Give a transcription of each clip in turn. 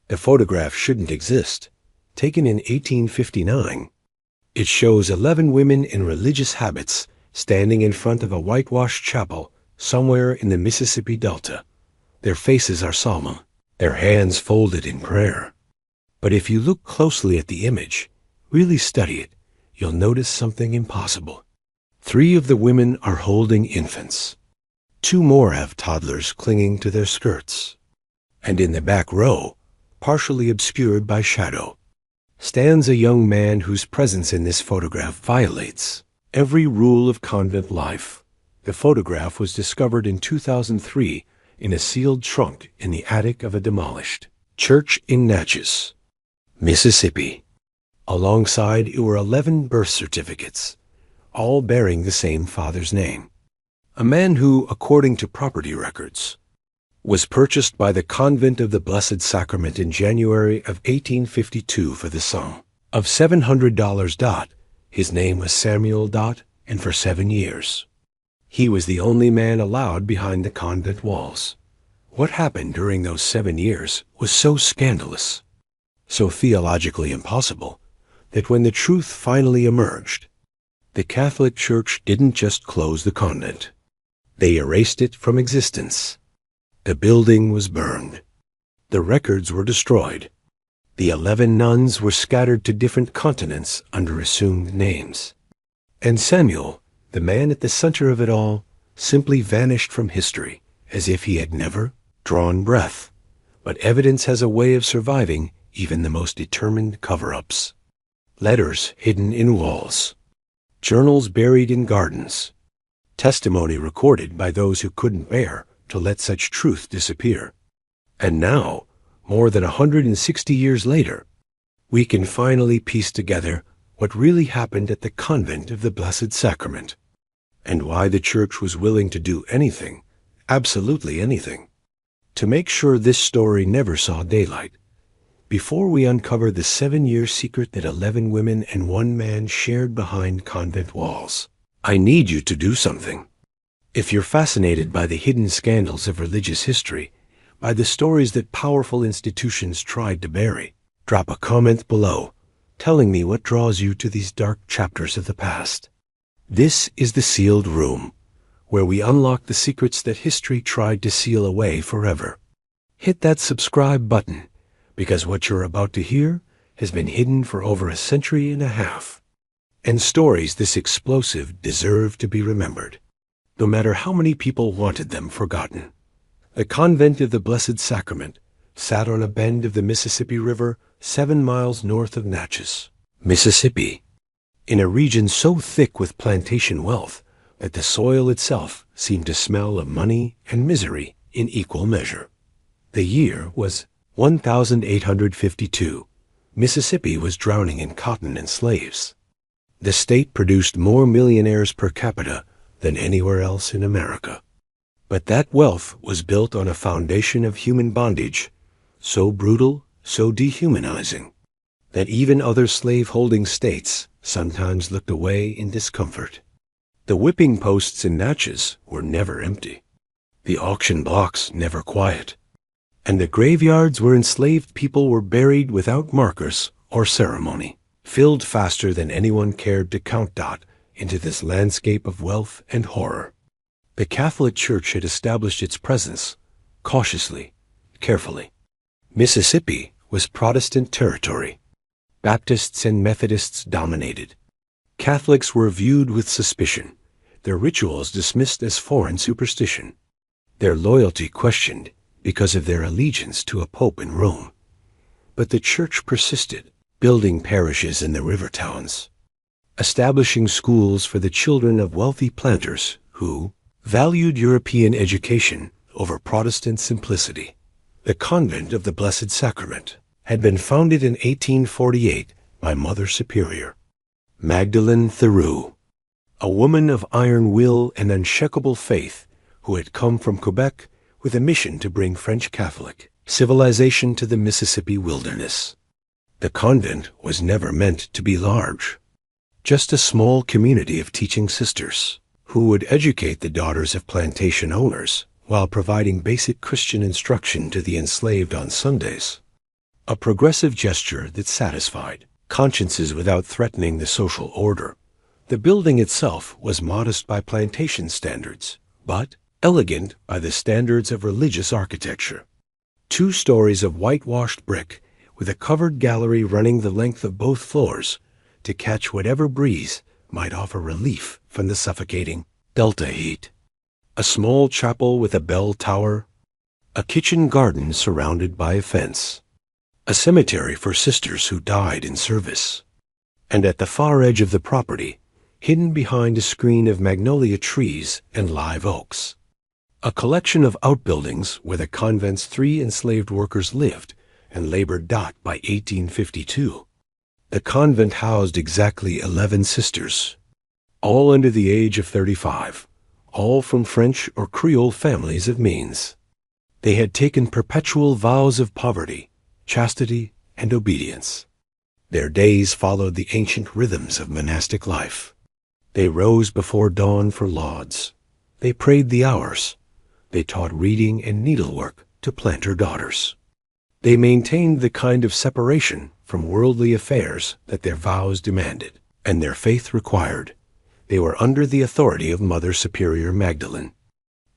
The photograph shouldn't exist. Taken in 1859, it shows 11 women in religious habits standing in front of a whitewashed chapel somewhere in the Mississippi Delta. Their faces are solemn, their hands folded in prayer. But if you look closely at the image, really study it, you'll notice something impossible. 3 of the women are holding infants. 2 more have toddlers clinging to their skirts. And in the back row, partially obscured by shadow, stands a young man whose presence in this photograph violates every rule of convent life. The photograph was discovered in 2003 in a sealed trunk in the attic of a demolished church in Natchez, Mississippi. Alongside it were 11 birth certificates, all bearing the same father's name. A man who, according to property records, was purchased by the Convent of the Blessed Sacrament in January of 1852 for the sum of $700. His name was Samuel. And for 7 years, he was the only man allowed behind the convent walls. What happened during those 7 years was so scandalous, so theologically impossible, that when the truth finally emerged, the Catholic Church didn't just close the convent. They erased it from existence. The building was burned. The records were destroyed. The 11 nuns were scattered to different continents under assumed names. And Samuel, the man at the center of it all, simply vanished from history as if he had never drawn breath. But evidence has a way of surviving even the most determined cover-ups. Letters hidden in walls, journals buried in gardens, testimony recorded by those who couldn't bear to let such truth disappear. And now, more than 160 years later, we can finally piece together what really happened at the Convent of the Blessed Sacrament, and why the Church was willing to do anything, absolutely anything, to make sure this story never saw daylight. Before we uncover the 7-year secret that 11 women and 1 man shared behind convent walls, I need you to do something. If you're fascinated by the hidden scandals of religious history, by the stories that powerful institutions tried to bury, drop a comment below, telling me what draws you to these dark chapters of the past. This is the Sealed Room, where we unlock the secrets that history tried to seal away forever. Hit that subscribe button, because what you're about to hear has been hidden for over 1.5 centuries, and stories this explosive deserve to be remembered, no matter how many people wanted them forgotten. The Convent of the Blessed Sacrament sat on a bend of the Mississippi River 7 miles north of Natchez, Mississippi, in a region so thick with plantation wealth that the soil itself seemed to smell of money and misery in equal measure. The year was 1852. Mississippi was drowning in cotton and slaves. The state produced more millionaires per capita than anywhere else in America. But that wealth was built on a foundation of human bondage, so brutal, so dehumanizing, that even other slave-holding states sometimes looked away in discomfort. The whipping posts in Natchez were never empty, the auction blocks never quiet, and the graveyards where enslaved people were buried without markers or ceremony filled faster than anyone cared to count into this landscape of wealth and horror. The Catholic Church had established its presence cautiously, carefully. Mississippi was Protestant territory. Baptists and Methodists dominated. Catholics were viewed with suspicion, their rituals dismissed as foreign superstition, their loyalty questioned because of their allegiance to a pope in Rome. But the Church persisted, building parishes in the river towns, establishing schools for the children of wealthy planters who valued European education over Protestant simplicity. The Convent of the Blessed Sacrament had been founded in 1848 by Mother Superior Magdalene Theroux, a woman of iron will and unshakable faith who had come from Quebec with a mission to bring French Catholic civilization to the Mississippi wilderness. The convent was never meant to be large, just a small community of teaching sisters who would educate the daughters of plantation owners while providing basic Christian instruction to the enslaved on Sundays. a progressive gesture that satisfied consciences without threatening the social order. The building itself was modest by plantation standards, but elegant by the standards of religious architecture. 2 stories of whitewashed brick with a covered gallery running the length of both floors to catch whatever breeze might offer relief from the suffocating delta heat. A small chapel with a bell tower, a kitchen garden surrounded by a fence, a cemetery for sisters who died in service, and at the far edge of the property, hidden behind a screen of magnolia trees and live oaks, a collection of outbuildings where the convent's 3 enslaved workers lived and labored. By 1852, the convent housed exactly 11 sisters, all under the age of 35, all from French or Creole families of means. They had taken perpetual vows of poverty, chastity, and obedience. Their days followed the ancient rhythms of monastic life. They rose before dawn for lauds. They prayed the hours. They taught reading and needlework to planter daughters. They maintained the kind of separation from worldly affairs that their vows demanded and their faith required. They were under the authority of Mother Superior Magdalene,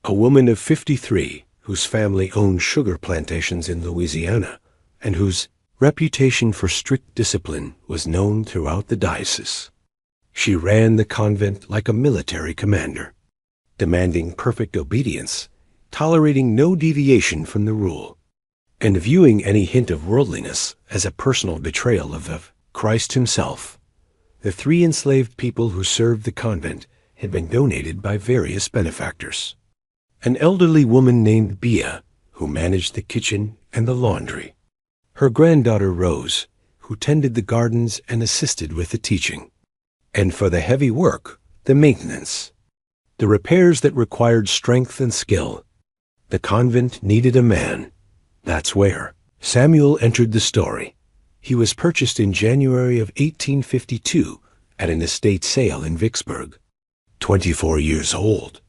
a woman of 53 whose family owned sugar plantations in Louisiana and whose reputation for strict discipline was known throughout the diocese. She ran the convent like a military commander, demanding perfect obedience, tolerating no deviation from the rule, and viewing any hint of worldliness as a personal betrayal of Christ himself. The 3 enslaved people who served the convent had been donated by various benefactors. An elderly woman named Bia, who managed the kitchen and the laundry. Her granddaughter Rose, who tended the gardens and assisted with the teaching. And for the heavy work, the maintenance, the repairs that required strength and skill, the convent needed a man. That's where Samuel entered the story. He was purchased in January of 1852 at an estate sale in Vicksburg. 24 years old,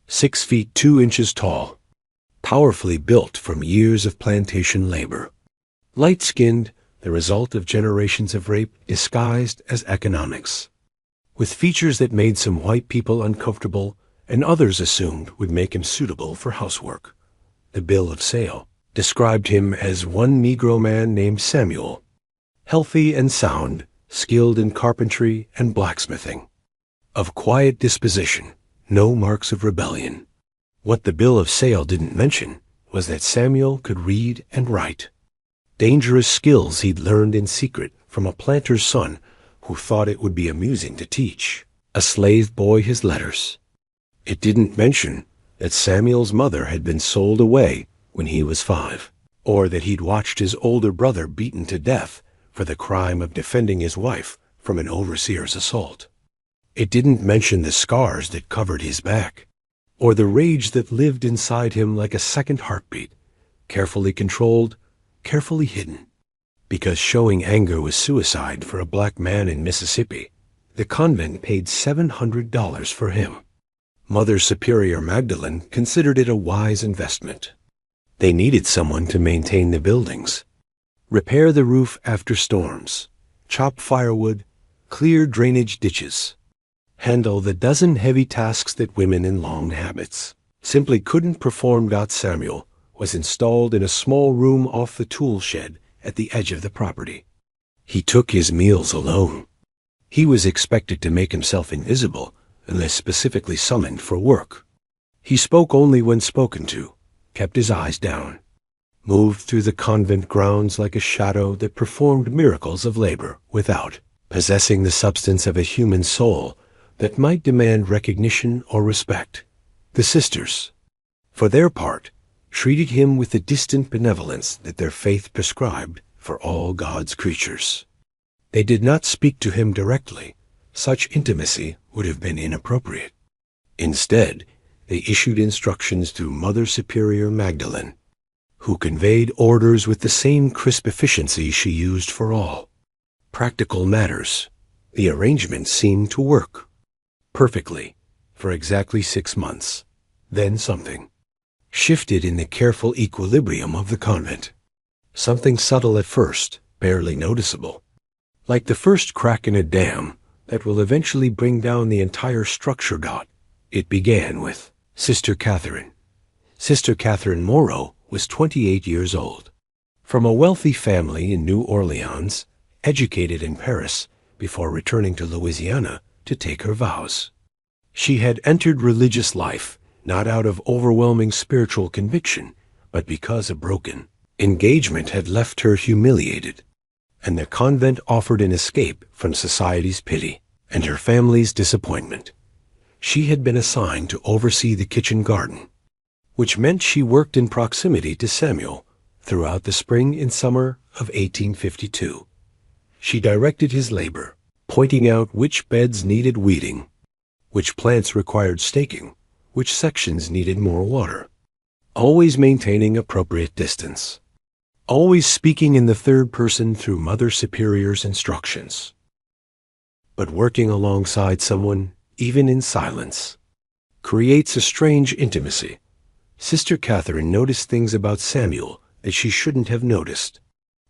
6 feet 2 inches tall, powerfully built from years of plantation labor. Light-skinned, the result of generations of rape disguised as economics, with features that made some white people uncomfortable and others assumed would make him suitable for housework. The bill of sale described him as one Negro man named Samuel, healthy and sound, skilled in carpentry and blacksmithing, of quiet disposition, no marks of rebellion. What the bill of sale didn't mention was that Samuel could read and write, dangerous skills he'd learned in secret from a planter's son who thought it would be amusing to teach a slave boy his letters. It didn't mention that Samuel's mother had been sold away when he was 5, or that he'd watched his older brother beaten to death for the crime of defending his wife from an overseer's assault. It didn't mention the scars that covered his back, or the rage that lived inside him like a second heartbeat, carefully controlled, carefully hidden. Because showing anger was suicide for a black man in Mississippi, the convent paid $700 for him. Mother Superior Magdalene considered it a wise investment. They needed someone to maintain the buildings, repair the roof after storms, chop firewood, clear drainage ditches, handle the dozen heavy tasks that women in long habits simply couldn't perform. Samuel was installed in a small room off the tool shed at the edge of the property. He took his meals alone. He was expected to make himself invisible unless specifically summoned for work. He spoke only when spoken to, kept his eyes down, moved through the convent grounds like a shadow that performed miracles of labor without possessing the substance of a human soul that might demand recognition or respect. The sisters, for their part, treated him with the distant benevolence that their faith prescribed for all God's creatures. They did not speak to him directly. Such intimacy would have been inappropriate. Instead, they issued instructions through Mother Superior Magdalene, who conveyed orders with the same crisp efficiency she used for all practical matters. The arrangement seemed to work perfectly for exactly 6 months. Then something shifted in the careful equilibrium of the convent. Something subtle at first, barely noticeable. Like the first crack in a dam that will eventually bring down the entire structure. It began with Sister Catherine. Sister Catherine Moreau was 28 years old. From a wealthy family in New Orleans, educated in Paris before returning to Louisiana to take her vows. She had entered religious life not out of overwhelming spiritual conviction, but because a broken engagement had left her humiliated, and the convent offered an escape from society's pity and her family's disappointment. She had been assigned to oversee the kitchen garden, which meant she worked in proximity to Samuel throughout the spring and summer of 1852. She directed his labor, pointing out which beds needed weeding, which plants required staking, which sections needed more water, always maintaining appropriate distance, always speaking in the third person through Mother Superior's instructions. But working alongside someone, even in silence, creates a strange intimacy. Sister Catherine noticed things about Samuel that she shouldn't have noticed,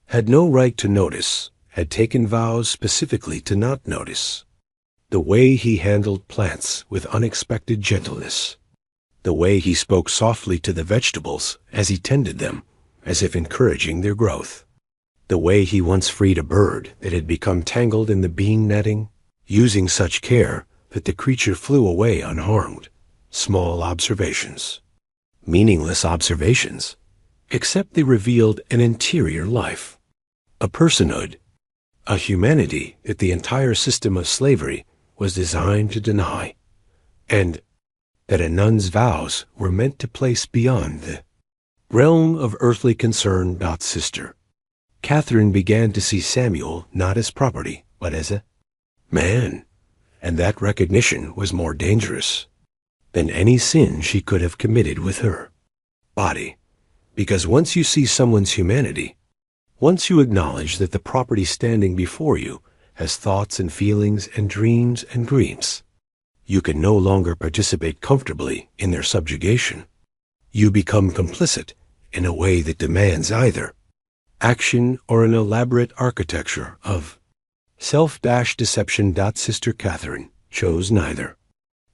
had no right to notice, had taken vows specifically to not notice. The way he handled plants with unexpected gentleness, the way he spoke softly to the vegetables as he tended them, as if encouraging their growth, the way he once freed a bird that had become tangled in the bean netting, using such care that the creature flew away unharmed. Small observations, meaningless observations, except they revealed an interior life, a personhood, a humanity that the entire system of slavery was designed to deny, and that a nun's vows were meant to place beyond the realm of earthly concern. Sister Catherine began to see Samuel not as property, but as a man, and that recognition was more dangerous than any sin she could have committed with her body, because once you see someone's humanity, once you acknowledge that the property standing before you has thoughts and feelings and dreams and griefs, you can no longer participate comfortably in their subjugation. You become complicit in a way that demands either action or an elaborate architecture of self-deception. Sister Catherine chose neither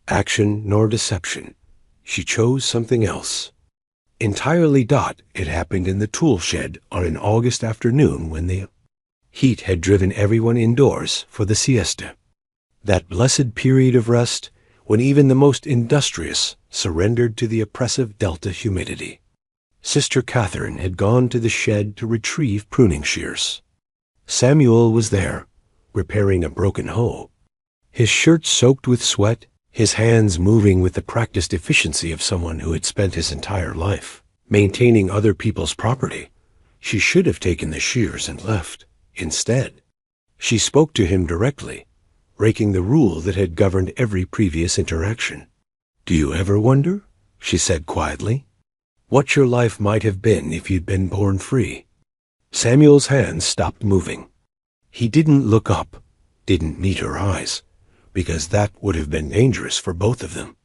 action nor deception. She chose something else entirely. It happened in the tool shed on an August afternoon when the heat had driven everyone indoors for the siesta. That blessed period of rest when even the most industrious surrendered to the oppressive delta humidity. Sister Catherine had gone to the shed to retrieve pruning shears. Samuel was there, repairing a broken hoe, his shirt soaked with sweat, his hands moving with the practiced efficiency of someone who had spent his entire life maintaining other people's property. She should have taken the shears and left. Instead, she spoke to him directly, breaking the rule that had governed every previous interaction. "Do you ever wonder," she said quietly, "what your life might have been if you'd been born free?" Samuel's hands stopped moving. He didn't look up, didn't meet her eyes, because that would have been dangerous for both of them.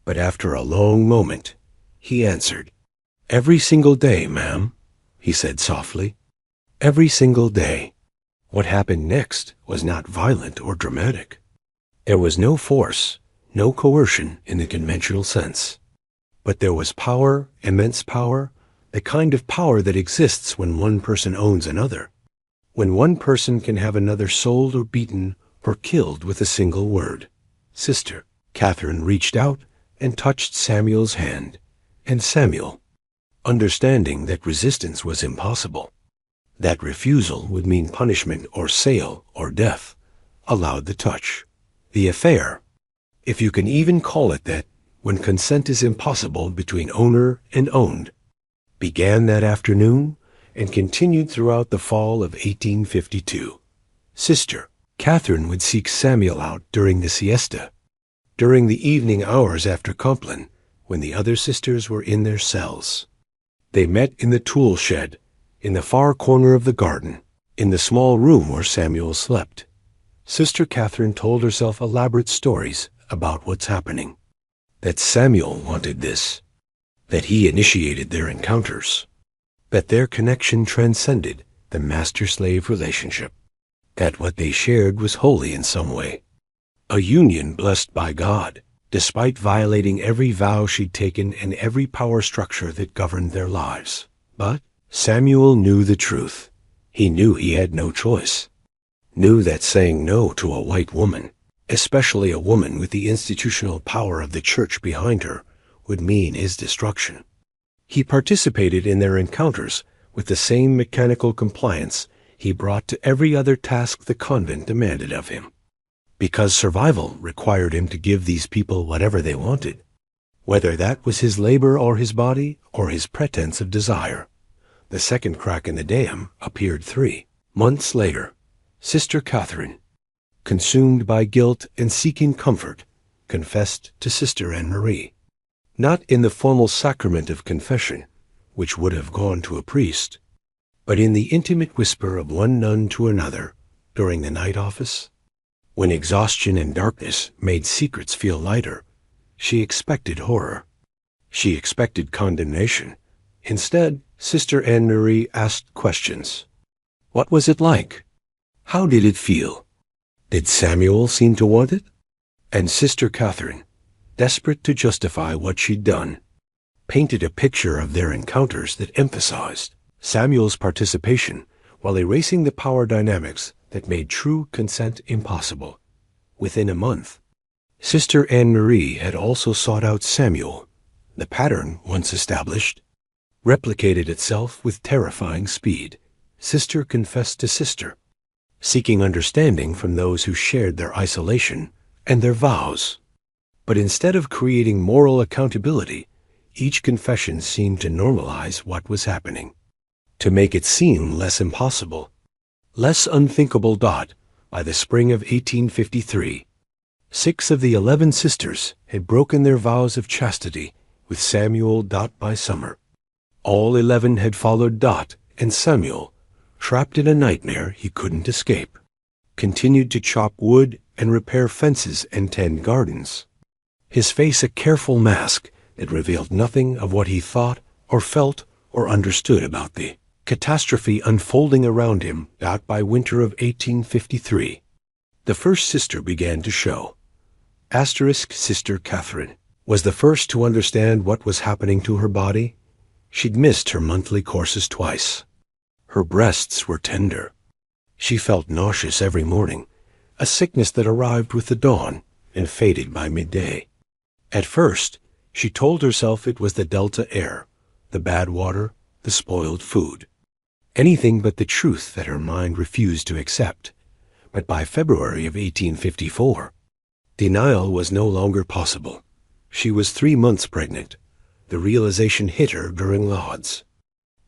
But after a long moment, he answered. "Every single day, ma'am," he said softly. "Every single day." What happened next was not violent or dramatic. There was no force, no coercion in the conventional sense. But there was power, immense power, the kind of power that exists when one person owns another, when one person can have another sold or beaten or killed with a single word. Sister Catherine reached out and touched Samuel's hand, and Samuel, understanding that resistance was impossible, that refusal would mean punishment or sale or death, allowed the touch. The affair, if you can even call it that, when consent is impossible between owner and owned, began that afternoon and continued throughout the fall of 1852. Sister Catherine would seek Samuel out during the siesta, during the evening hours after Compline, when the other sisters were in their cells. They met in the tool shed, in the far corner of the garden, in the small room where Samuel slept. Sister Catherine told herself elaborate stories about what's happening, that Samuel wanted this, that he initiated their encounters, that their connection transcended the master-slave relationship, that what they shared was holy in some way, a union blessed by God, despite violating every vow she'd taken and every power structure that governed their lives. But Samuel knew the truth. He knew he had no choice, knew that saying no to a white woman, especially a woman with the institutional power of the church behind her, would mean his destruction. He participated in their encounters with the same mechanical compliance he brought to every other task the convent demanded of him, because survival required him to give these people whatever they wanted, whether that was his labor or his body or his pretense of desire. The second crack in the dam appeared 3 months later. Sister Catherine, consumed by guilt and seeking comfort, confessed to Sister Anne-Marie, not in the formal sacrament of confession, which would have gone to a priest, but in the intimate whisper of one nun to another during the night office. When exhaustion and darkness made secrets feel lighter, she expected horror. She expected condemnation. Instead, Sister Anne-Marie asked questions. What was it like? How did it feel? Did Samuel seem to want it? And Sister Catherine, desperate to justify what she'd done, painted a picture of their encounters that emphasized Samuel's participation while erasing the power dynamics that made true consent impossible. Within a month, Sister Anne-Marie had also sought out Samuel. The pattern, once established, replicated itself with terrifying speed. Sister confessed to sister, seeking understanding from those who shared their isolation and their vows. But instead of creating moral accountability, each confession seemed to normalize what was happening, to make it seem less impossible, less unthinkable. By the spring of 1853, 6 of the 11 sisters had broken their vows of chastity with Samuel. By summer, all 11 had followed Dot, and Samuel, trapped in a nightmare he couldn't escape, continued to chop wood and repair fences and tend gardens, his face a careful mask that revealed nothing of what he thought or felt or understood about the catastrophe unfolding around him. By winter of 1853, the first sister began to show. Sister Catherine was the first to understand what was happening to her body. She'd missed her monthly courses twice. Her breasts were tender. She felt nauseous every morning, a sickness that arrived with the dawn and faded by midday. At first, she told herself it was the Delta air, the bad water, the spoiled food. Anything but the truth that her mind refused to accept. But by February of 1854, denial was no longer possible. She was 3 months pregnant. The realization hit her during Lauds,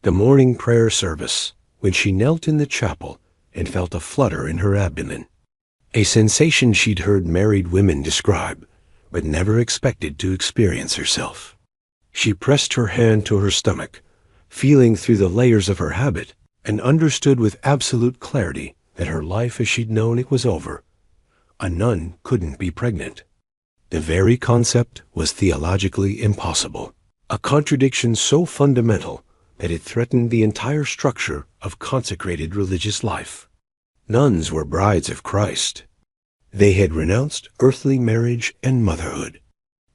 the morning prayer service, when she knelt in the chapel and felt a flutter in her abdomen, a sensation she'd heard married women describe, but never expected to experience herself. She pressed her hand to her stomach, feeling through the layers of her habit, and understood with absolute clarity that her life as she'd known it was over. A nun couldn't be pregnant. The very concept was theologically impossible, a contradiction so fundamental that it threatened the entire structure of consecrated religious life. Nuns were brides of Christ. They had renounced earthly marriage and motherhood.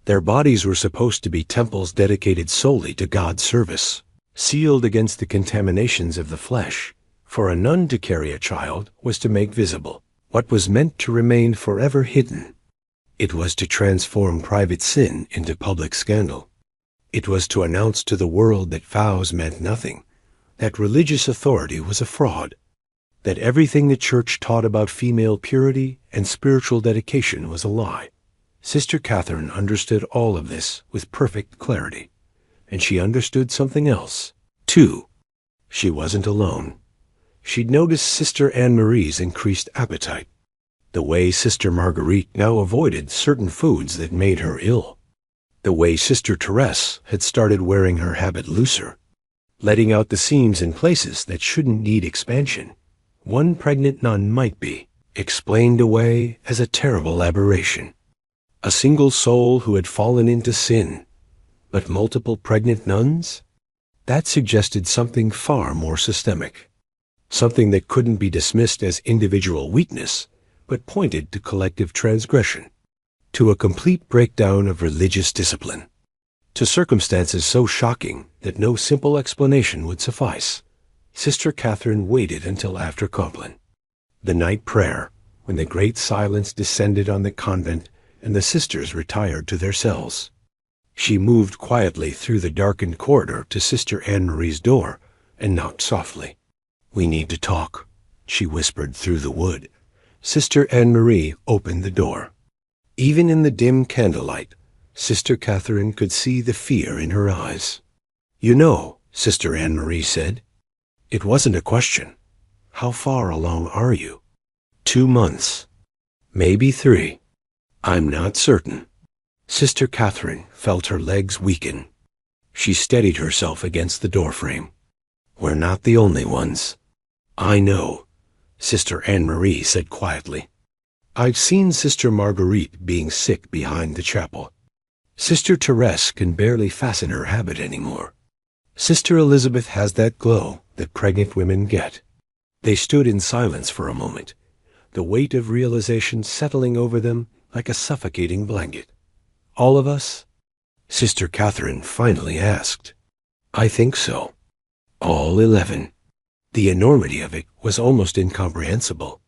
Their bodies were supposed to be temples dedicated solely to God's service, sealed against the contaminations of the flesh. For a nun to carry a child was to make visible what was meant to remain forever hidden. It was to transform private sin into public scandal. It was to announce to the world that vows meant nothing, that religious authority was a fraud, that everything the church taught about female purity and spiritual dedication was a lie. Sister Catherine understood all of this with perfect clarity, and she understood something else, too. She wasn't alone. She'd noticed Sister Anne-Marie's increased appetite, the way Sister Marguerite now avoided certain foods that made her ill, the way Sister Therese had started wearing her habit looser, letting out the seams in places that shouldn't need expansion. One pregnant nun might be explained away as a terrible aberration, a single soul who had fallen into sin, but multiple pregnant nuns? That suggested something far more systemic, something that couldn't be dismissed as individual weakness, but pointed to collective transgression, to a complete breakdown of religious discipline, to circumstances so shocking that no simple explanation would suffice. Sister Catherine waited until after Compline, the night prayer, when the great silence descended on the convent and the sisters retired to their cells. She moved quietly through the darkened corridor to Sister Anne-Marie's door and knocked softly. "We need to talk," she whispered through the wood. Sister Anne-Marie opened the door. Even in the dim candlelight, Sister Catherine could see the fear in her eyes. "You know," Sister Anne-Marie said, "it wasn't a question. How far along are you?" 2 months. Maybe 3. I'm not certain." Sister Catherine felt her legs weaken. She steadied herself against the doorframe. "We're not the only ones." "I know," Sister Anne-Marie said quietly. "I've seen Sister Marguerite being sick behind the chapel. Sister Therese can barely fasten her habit anymore. Sister Elizabeth has that glow that pregnant women get." They stood in silence for a moment, the weight of realization settling over them like a suffocating blanket. "All of us?" Sister Catherine finally asked. "I think so. All 11. The enormity of it was almost incomprehensible.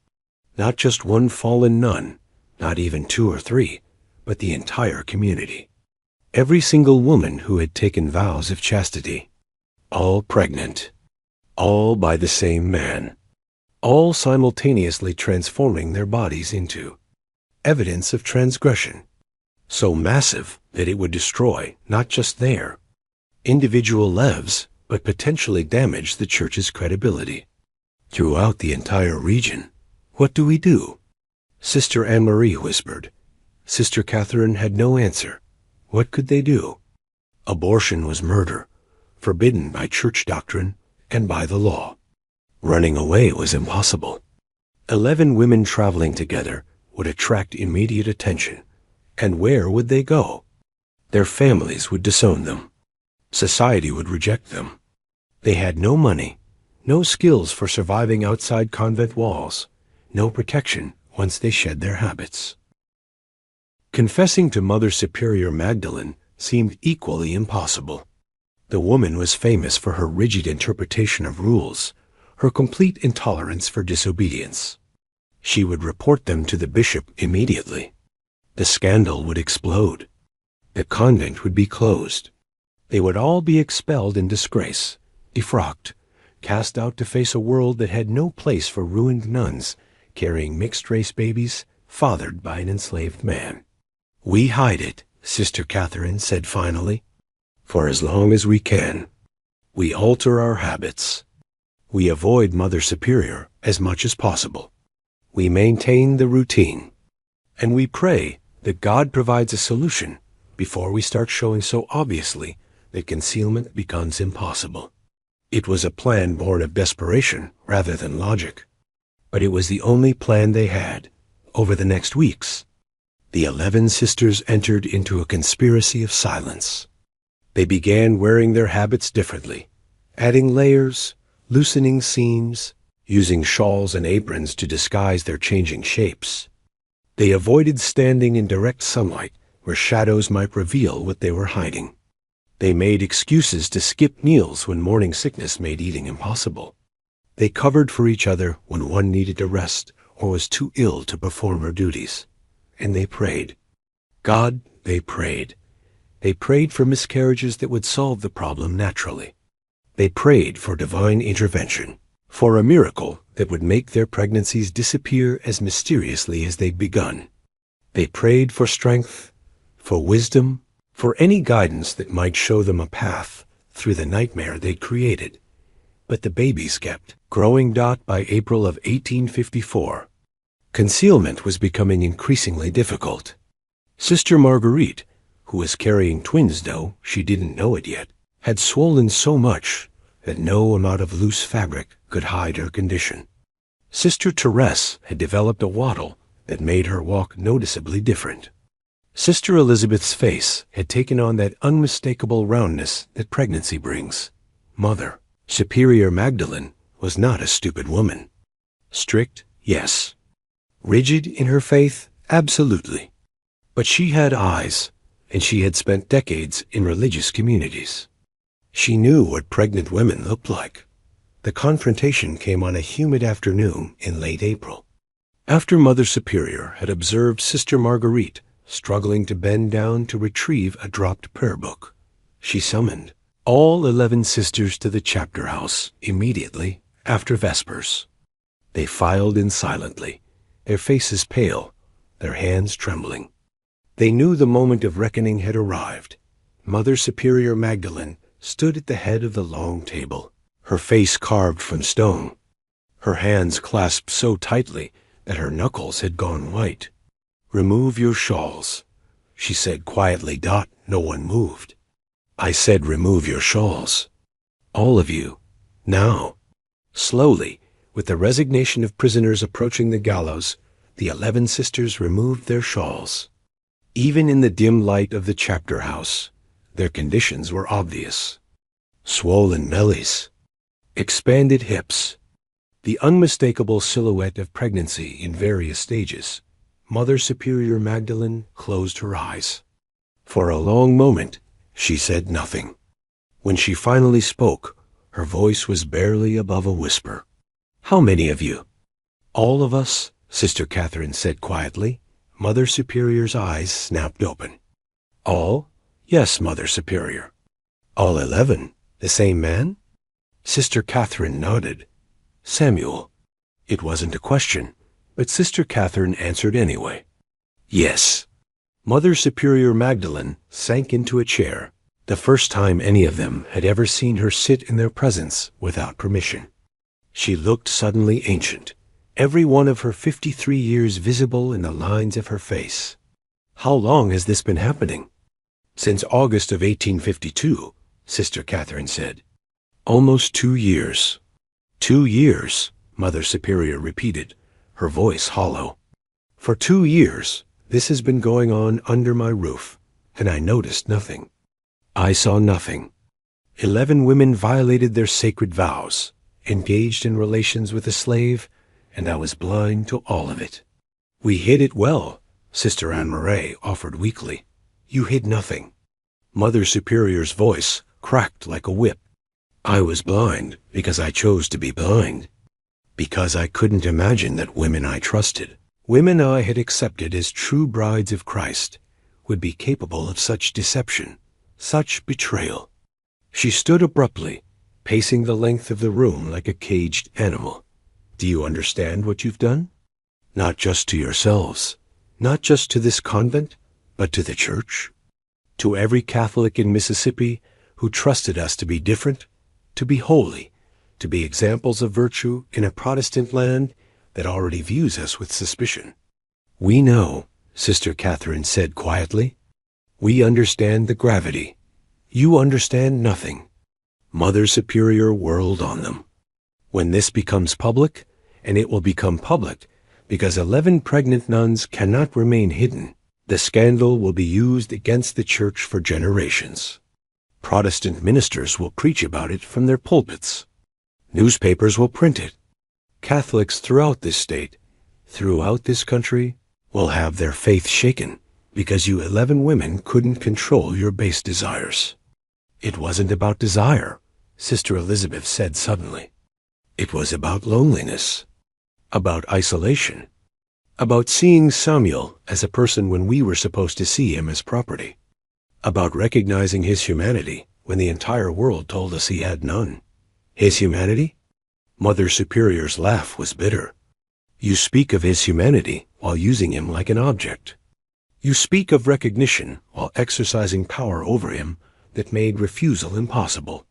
Not just one fallen nun, not even 2 or 3, but the entire community. Every single woman who had taken vows of chastity. All pregnant. All by the same man. All simultaneously transforming their bodies into evidence of transgression, so massive that it would destroy not just their individual lives, but potentially damage the Church's credibility. Throughout the entire region, what do we do? Sister Anne-Marie whispered. Sister Catherine had no answer. What could they do? Abortion was murder, forbidden by Church doctrine and by the law. Running away was impossible. 11 women traveling together would attract immediate attention. And where would they go? Their families would disown them. Society would reject them. They had no money, no skills for surviving outside convent walls, no protection once they shed their habits. Confessing to Mother Superior Magdalene seemed equally impossible. The woman was famous for her rigid interpretation of rules, her complete intolerance for disobedience. She would report them to the bishop immediately. The scandal would explode. The convent would be closed. They would all be expelled in disgrace, defrocked, cast out to face a world that had no place for ruined nuns carrying mixed-race babies fathered by an enslaved man. "We hide it," Sister Catherine said finally, "for as long as we can. We alter our habits. We avoid Mother Superior as much as possible. We maintain the routine. And we pray that God provides a solution before we start showing so obviously that concealment becomes impossible." It was a plan born of desperation rather than logic. But it was the only plan they had. Over the next weeks, the 11 sisters entered into a conspiracy of silence. They began wearing their habits differently, adding layers, loosening seams, using shawls and aprons to disguise their changing shapes. They avoided standing in direct sunlight where shadows might reveal what they were hiding. They made excuses to skip meals when morning sickness made eating impossible. They covered for each other when one needed a rest or was too ill to perform her duties. And they prayed. God, they prayed. They prayed for miscarriages that would solve the problem naturally. They prayed for divine intervention, for a miracle that would make their pregnancies disappear as mysteriously as they'd begun. They prayed for strength, for wisdom, for any guidance that might show them a path through the nightmare they'd created. But the babies kept growing. By April of 1854, concealment was becoming increasingly difficult. Sister Marguerite, who was carrying twins though she didn't know it yet, had swollen so much that no amount of loose fabric could hide her condition. Sister Therese had developed a waddle that made her walk noticeably different. Sister Elizabeth's face had taken on that unmistakable roundness that pregnancy brings. Mother Superior Magdalene was not a stupid woman. Strict, yes. Rigid in her faith, absolutely. But she had eyes, and she had spent decades in religious communities. She knew what pregnant women looked like. The confrontation came on a humid afternoon in late April. After Mother Superior had observed Sister Marguerite struggling to bend down to retrieve a dropped prayer book, she summoned all 11 sisters to the chapter house immediately after Vespers. They filed in silently, their faces pale, their hands trembling. They knew the moment of reckoning had arrived. Mother Superior Magdalene stood at the head of the long table, her face carved from stone, her hands clasped so tightly that her knuckles had gone white. "Remove your shawls," she said quietly. No one moved. "I said remove your shawls. All of you. Now." Slowly, with the resignation of prisoners approaching the gallows, the 11 sisters removed their shawls. Even in the dim light of the chapter house, their conditions were obvious. Swollen bellies, expanded hips, the unmistakable silhouette of pregnancy in various stages. Mother Superior Magdalene closed her eyes. For a long moment, she said nothing. When she finally spoke, her voice was barely above a whisper. "How many of you?" "All of us," Sister Catherine said quietly. Mother Superior's eyes snapped open. "All?" "Yes, Mother Superior." "All 11? The same man?" Sister Catherine nodded. "Samuel." It wasn't a question, but Sister Catherine answered anyway. "Yes." Mother Superior Magdalene sank into a chair, the first time any of them had ever seen her sit in their presence without permission. She looked suddenly ancient, every one of her 53 years visible in the lines of her face. "How long has this been happening?" "Since August of 1852, Sister Catherine said. "Almost 2 years." 2 years, Mother Superior repeated, her voice hollow. "For 2 years, this has been going on under my roof, and I noticed nothing. I saw nothing. 11 women violated their sacred vows, engaged in relations with a slave, and I was blind to all of it." "We hid it well," Sister Anne Murray offered weakly. "You hid nothing." Mother Superior's voice cracked like a whip. "I was blind because I chose to be blind. Because I couldn't imagine that women I trusted, women I had accepted as true brides of Christ, would be capable of such deception, such betrayal." She stood abruptly, pacing the length of the room like a caged animal. "Do you understand what you've done? Not just to yourselves, not just to this convent, but to the church, to every Catholic in Mississippi who trusted us to be different, to be holy, to be examples of virtue in a Protestant land that already views us with suspicion." "We know," Sister Catherine said quietly. "We understand the gravity. You understand nothing." Mother Superior whirled on them. "When this becomes public, and it will become public because 11 pregnant nuns cannot remain hidden, the scandal will be used against the Church for generations. Protestant ministers will preach about it from their pulpits. Newspapers will print it. Catholics throughout this state, throughout this country, will have their faith shaken because you 11 women couldn't control your base desires." "It wasn't about desire," Sister Elizabeth said suddenly. "It was about loneliness, about isolation, about seeing Samuel as a person when we were supposed to see him as property, about recognizing his humanity when the entire world told us he had none." "His humanity?" Mother Superior's laugh was bitter. "You speak of his humanity while using him like an object. You speak of recognition while exercising power over him that made refusal impossible.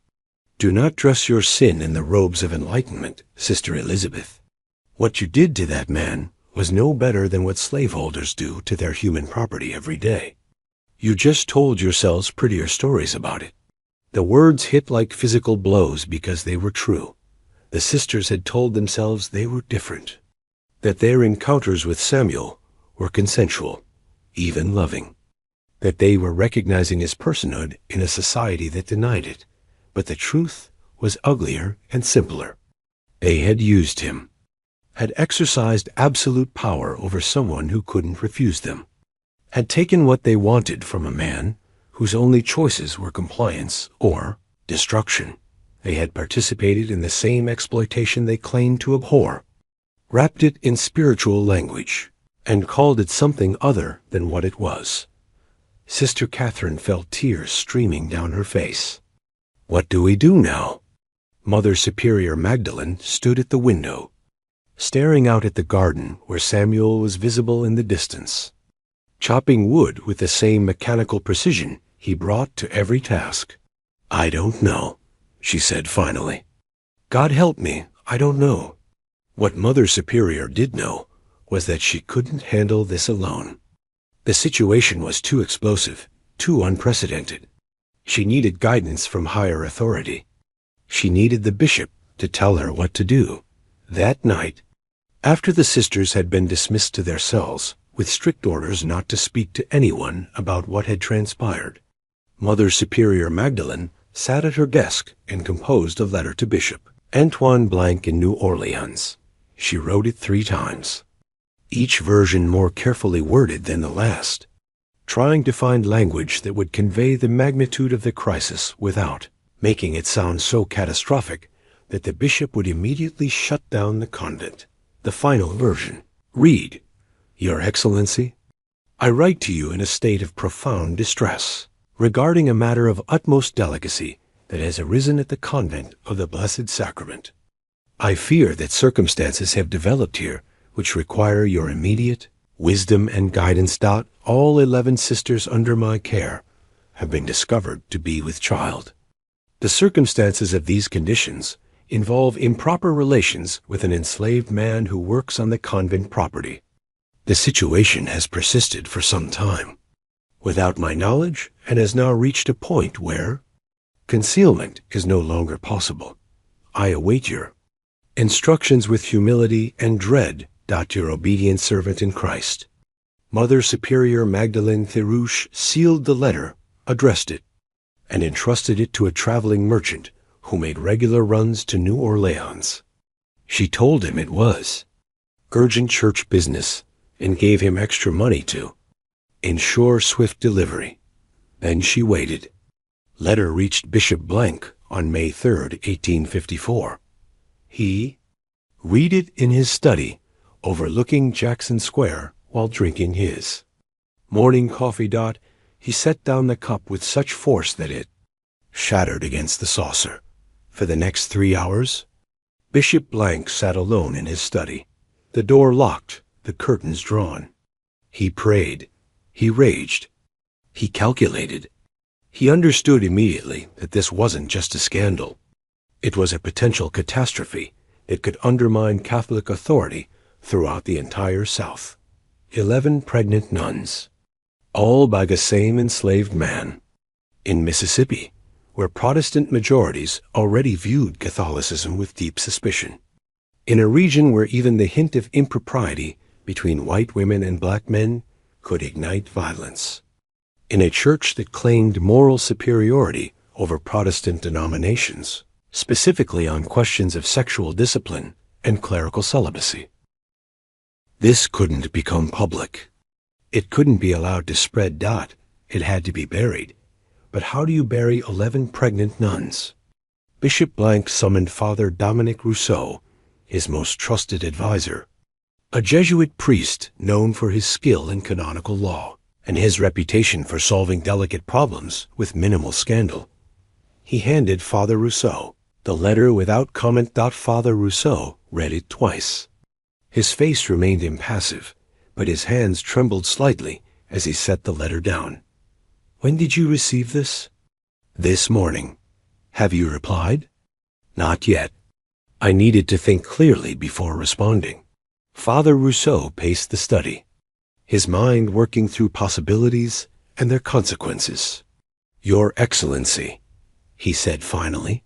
Do not dress your sin in the robes of enlightenment, Sister Elizabeth. What you did to that man was no better than what slaveholders do to their human property every day. You just told yourselves prettier stories about it." The words hit like physical blows because they were true. The sisters had told themselves they were different, that their encounters with Samuel were consensual, even loving, that they were recognizing his personhood in a society that denied it, but the truth was uglier and simpler. They had used him, had exercised absolute power over someone who couldn't refuse them, had taken what they wanted from a man whose only choices were compliance or destruction. They had participated in the same exploitation they claimed to abhor, wrapped it in spiritual language, and called it something other than what it was. Sister Catherine felt tears streaming down her face. "What do we do now?" Mother Superior Magdalene stood at the window, staring out at the garden where Samuel was visible in the distance, chopping wood with the same mechanical precision he brought to every task. "I don't know," she said finally. "God help me, I don't know." What Mother Superior did know was that she couldn't handle this alone. The situation was too explosive, too unprecedented. She needed guidance from higher authority. She needed the bishop to tell her what to do. That night, after the sisters had been dismissed to their cells, with strict orders not to speak to anyone about what had transpired, Mother Superior Magdalene sat at her desk and composed a letter to Bishop Antoine Blanc in New Orleans. She wrote it 3 times, each version more carefully worded than the last, trying to find language that would convey the magnitude of the crisis without making it sound so catastrophic that the bishop would immediately shut down the convent. The final version. Read, "Your Excellency, I write to you in a state of profound distress regarding a matter of utmost delicacy that has arisen at the convent of the Blessed Sacrament. I fear that circumstances have developed here which require your immediate wisdom and guidance. All 11 sisters under my care have been discovered to be with child. The circumstances of these conditions involve improper relations with an enslaved man who works on the convent property. The situation has persisted for some time, without my knowledge, and has now reached a point where concealment is no longer possible. I await your instructions with humility and dread. Your obedient servant in Christ." Mother Superior Magdalene Therouche sealed the letter, addressed it, and entrusted it to a traveling merchant who made regular runs to New Orleans. She told him it was urgent church business and gave him extra money to ensure swift delivery. Then she waited. Letter reached Bishop Blanc on May 3, 1854. He read it in his study overlooking Jackson Square while drinking his morning coffee. He set down the cup with such force that it shattered against the saucer. For the next 3 hours, Bishop Blanc sat alone in his study, the door locked, the curtains drawn. He prayed, he raged, he calculated. He understood immediately that this wasn't just a scandal. It was a potential catastrophe that could undermine Catholic authority throughout the entire South. 11 pregnant nuns, all by the same enslaved man, in Mississippi, where Protestant majorities already viewed Catholicism with deep suspicion, in a region where even the hint of impropriety between white women and black men could ignite violence, in a church that claimed moral superiority over Protestant denominations, specifically on questions of sexual discipline and clerical celibacy. This couldn't become public. It couldn't be allowed to spread. It had to be buried. But how do you bury 11 pregnant nuns? Bishop Blanc summoned Father Dominic Rousseau, his most trusted advisor, a Jesuit priest known for his skill in canonical law and his reputation for solving delicate problems with minimal scandal. He handed Father Rousseau the letter without comment. Father Rousseau read it twice. His face remained impassive, but his hands trembled slightly as he set the letter down. "When did you receive this?" "This morning." "Have you replied?" "Not yet. I needed to think clearly before responding." Father Rousseau paced the study, his mind working through possibilities and their consequences. "Your Excellency," he said finally,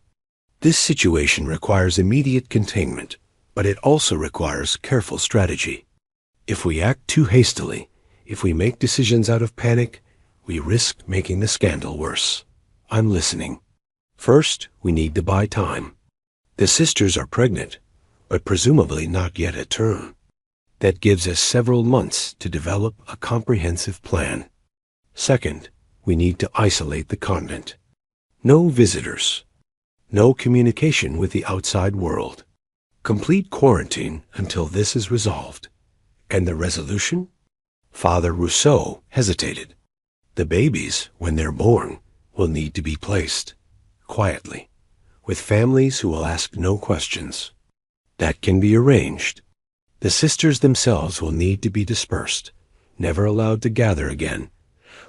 "this situation requires immediate containment, but it also requires careful strategy. If we act too hastily, if we make decisions out of panic, we risk making the scandal worse. I'm listening." First, we need to buy time. The sisters are pregnant, but presumably not yet at term. That gives us several months to develop a comprehensive plan. Second, we need to isolate the convent. No visitors. No communication with the outside world. Complete quarantine until this is resolved. And the resolution? Father Rousseau hesitated. The babies, when they're born, will need to be placed, quietly, with families who will ask no questions. That can be arranged. The sisters themselves will need to be dispersed, never allowed to gather again,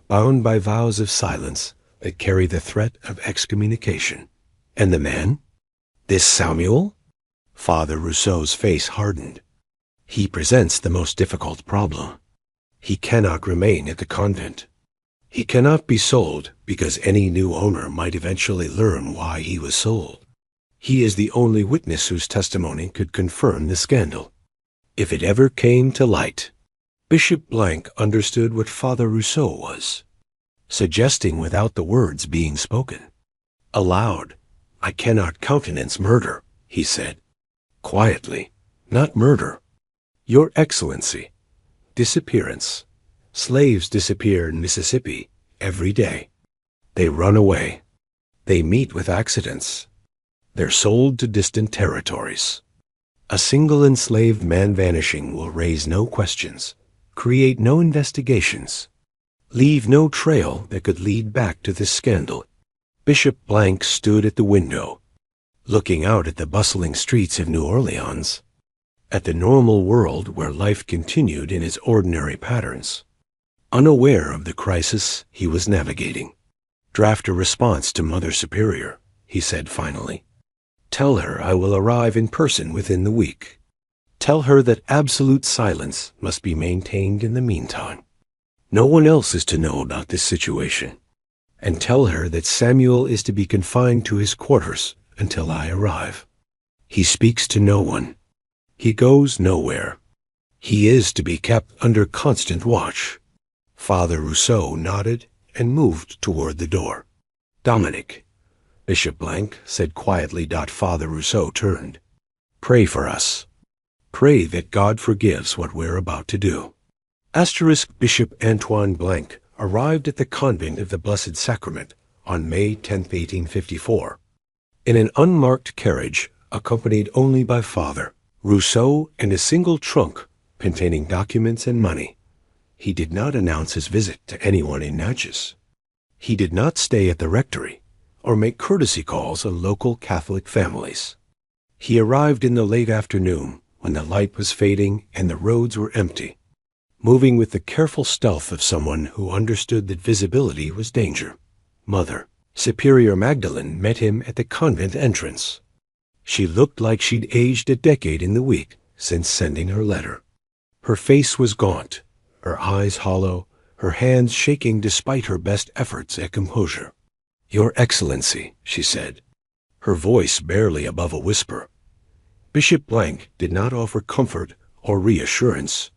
bound by vows of silence that carry the threat of excommunication. And the man? This Samuel? Father Rousseau's face hardened. He presents the most difficult problem. He cannot remain at the convent. He cannot be sold because any new owner might eventually learn why he was sold. He is the only witness whose testimony could confirm the scandal. If it ever came to light, Bishop Blank understood what Father Rousseau was, suggesting without the words being spoken. Aloud, "I cannot countenance murder," he said. Quietly, "Not murder. Your Excellency, disappearance. Slaves disappear in Mississippi every day. They run away. They meet with accidents. They're sold to distant territories. A single enslaved man vanishing will raise no questions, create no investigations, leave no trail that could lead back to this scandal." Bishop Blank stood at the window, looking out at the bustling streets of New Orleans, at the normal world where life continued in its ordinary patterns. Unaware of the crisis he was navigating. "Draft a response to Mother Superior," he said finally. "Tell her I will arrive in person within the week. Tell her that absolute silence must be maintained in the meantime. No one else is to know about this situation. And tell her that Samuel is to be confined to his quarters until I arrive. He speaks to no one. He goes nowhere. He is to be kept under constant watch." Father Rousseau nodded and moved toward the door. "Dominic," Bishop Blank said quietly. Father Rousseau turned. "Pray for us. Pray that God forgives what we're about to do." Bishop Antoine Blank arrived at the convent of the Blessed Sacrament on May 10, 1854, in an unmarked carriage accompanied only by Father Rousseau and a single trunk containing documents and money. He did not announce his visit to anyone in Natchez. He did not stay at the rectory or make courtesy calls on local Catholic families. He arrived in the late afternoon when the light was fading and the roads were empty, moving with the careful stealth of someone who understood that visibility was danger. Mother Superior Magdalene met him at the convent entrance. She looked like she'd aged a decade in the week since sending her letter. Her face was gaunt, her eyes hollow, her hands shaking despite her best efforts at composure. "Your Excellency," she said, her voice barely above a whisper. Bishop Blank did not offer comfort or reassurance.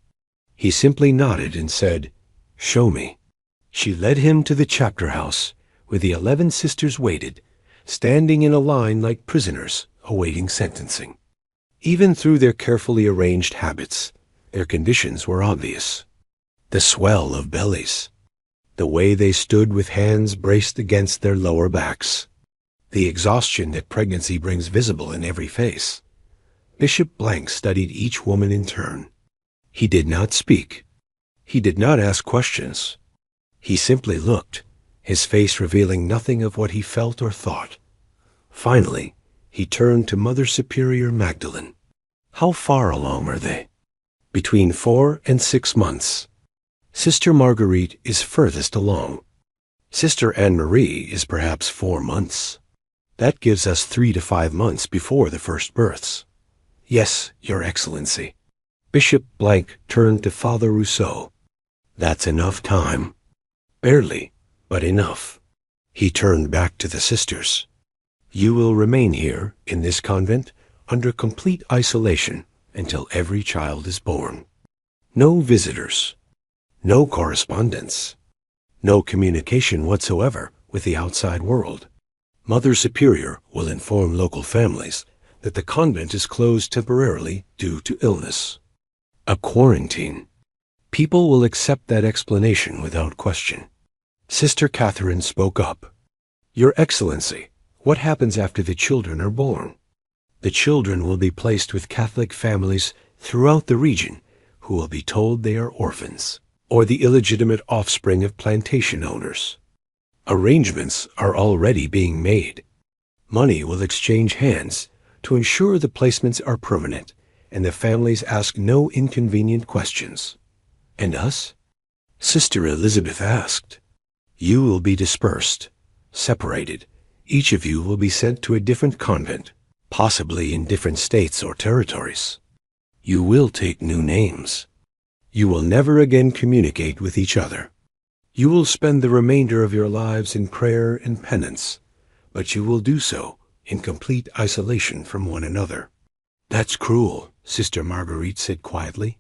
He simply nodded and said, "Show me." She led him to the chapter house, where the 11 sisters waited, standing in a line like prisoners awaiting sentencing. Even through their carefully arranged habits, their conditions were obvious. The swell of bellies, the way they stood with hands braced against their lower backs, the exhaustion that pregnancy brings visible in every face. Bishop Blank studied each woman in turn. He did not speak. He did not ask questions. He simply looked, his face revealing nothing of what he felt or thought. Finally, he turned to Mother Superior Magdalene. "How far along are they?" "Between 4 and 6 months. Sister Marguerite is furthest along. Sister Anne-Marie is perhaps 4 months. That gives us 3 to 5 months before the first births." "Yes, Your Excellency." Bishop Blank turned to Father Rousseau. "That's enough time." "Barely, but enough." He turned back to the sisters. "You will remain here, in this convent, under complete isolation until every child is born. No visitors. No correspondence. No communication whatsoever with the outside world. Mother Superior will inform local families that the convent is closed temporarily due to illness. A quarantine. People will accept that explanation without question. Sister Catherine spoke up. Your Excellency, what happens after the children are born? The children will be placed with Catholic families throughout the region who will be told they are orphans or the illegitimate offspring of plantation owners. Arrangements are already being made. Money will exchange hands to ensure the placements are permanent and the families ask no inconvenient questions. And us? Sister Elizabeth asked. You will be dispersed, separated. Each of you will be sent to a different convent, possibly in different states or territories. You will take new names. You will never again communicate with each other. You will spend the remainder of your lives in prayer and penance, but you will do so in complete isolation from one another. That's cruel, Sister Marguerite said quietly.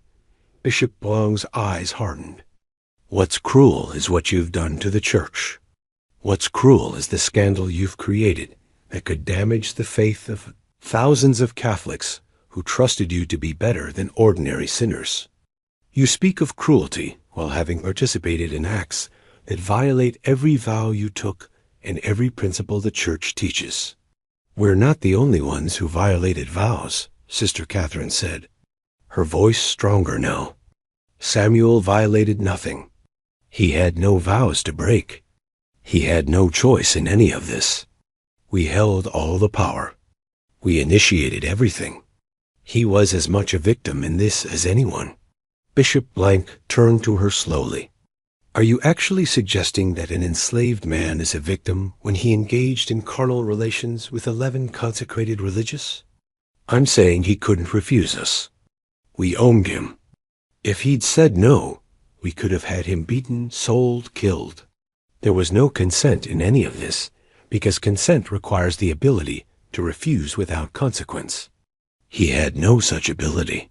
Bishop Blanc's eyes hardened. What's cruel is what you've done to the Church. What's cruel is the scandal you've created that could damage the faith of thousands of Catholics who trusted you to be better than ordinary sinners. You speak of cruelty while having participated in acts that violate every vow you took and every principle the Church teaches. We're not the only ones who violated vows, Sister Catherine said, her voice stronger now. Samuel violated nothing. He had no vows to break. He had no choice in any of this. We held all the power. We initiated everything. He was as much a victim in this as anyone. Bishop Blank turned to her slowly. Are you actually suggesting that an enslaved man is a victim when he engaged in carnal relations with 11 consecrated religious? I'm saying he couldn't refuse us. We owned him. If he'd said no, we could have had him beaten, sold, killed. There was no consent in any of this, because consent requires the ability to refuse without consequence. He had no such ability.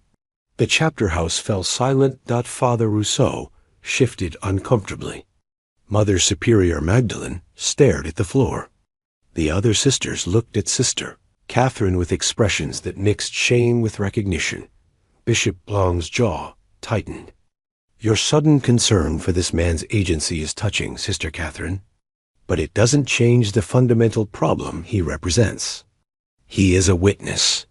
The chapter house fell silent. Father Rousseau shifted uncomfortably. Mother Superior Magdalene stared at the floor. The other sisters looked at Sister Catherine with expressions that mixed shame with recognition. Bishop Blanc's jaw tightened. Your sudden concern for this man's agency is touching, Sister Catherine, but it doesn't change the fundamental problem he represents. He is a witness.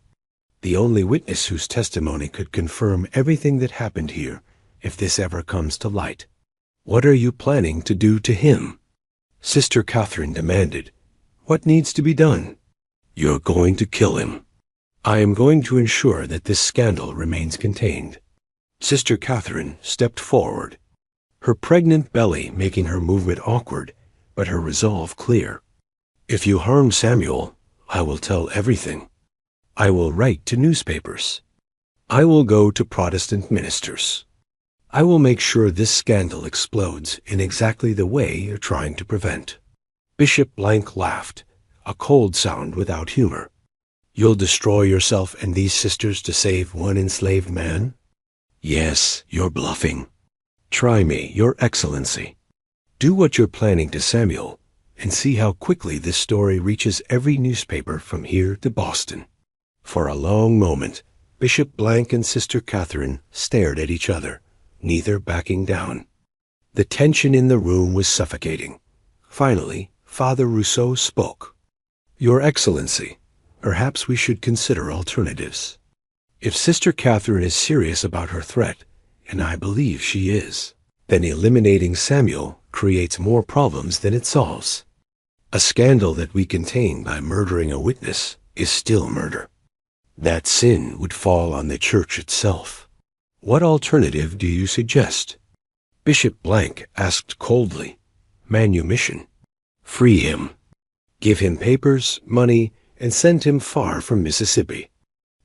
The only witness whose testimony could confirm everything that happened here if this ever comes to light. What are you planning to do to him? Sister Catherine demanded. What needs to be done? You're going to kill him. I am going to ensure that this scandal remains contained. Sister Catherine stepped forward, her pregnant belly making her movement awkward, but her resolve clear. If you harm Samuel, I will tell everything. I will write to newspapers. I will go to Protestant ministers. I will make sure this scandal explodes in exactly the way you're trying to prevent. Bishop Blank laughed, a cold sound without humor. You'll destroy yourself and these sisters to save one enslaved man? Yes, you're bluffing. Try me, Your Excellency. Do what you're planning to Samuel, and see how quickly this story reaches every newspaper from here to Boston. For a long moment, Bishop Blank and Sister Catherine stared at each other, neither backing down. The tension in the room was suffocating. Finally, Father Rousseau spoke. Your Excellency, perhaps we should consider alternatives. If Sister Catherine is serious about her threat, and I believe she is, then eliminating Samuel creates more problems than it solves. A scandal that we contain by murdering a witness is still murder. That sin would fall on the Church itself. What alternative do you suggest? Bishop Blank asked coldly. Manumission. Free him. Give him papers, money, and send him far from Mississippi.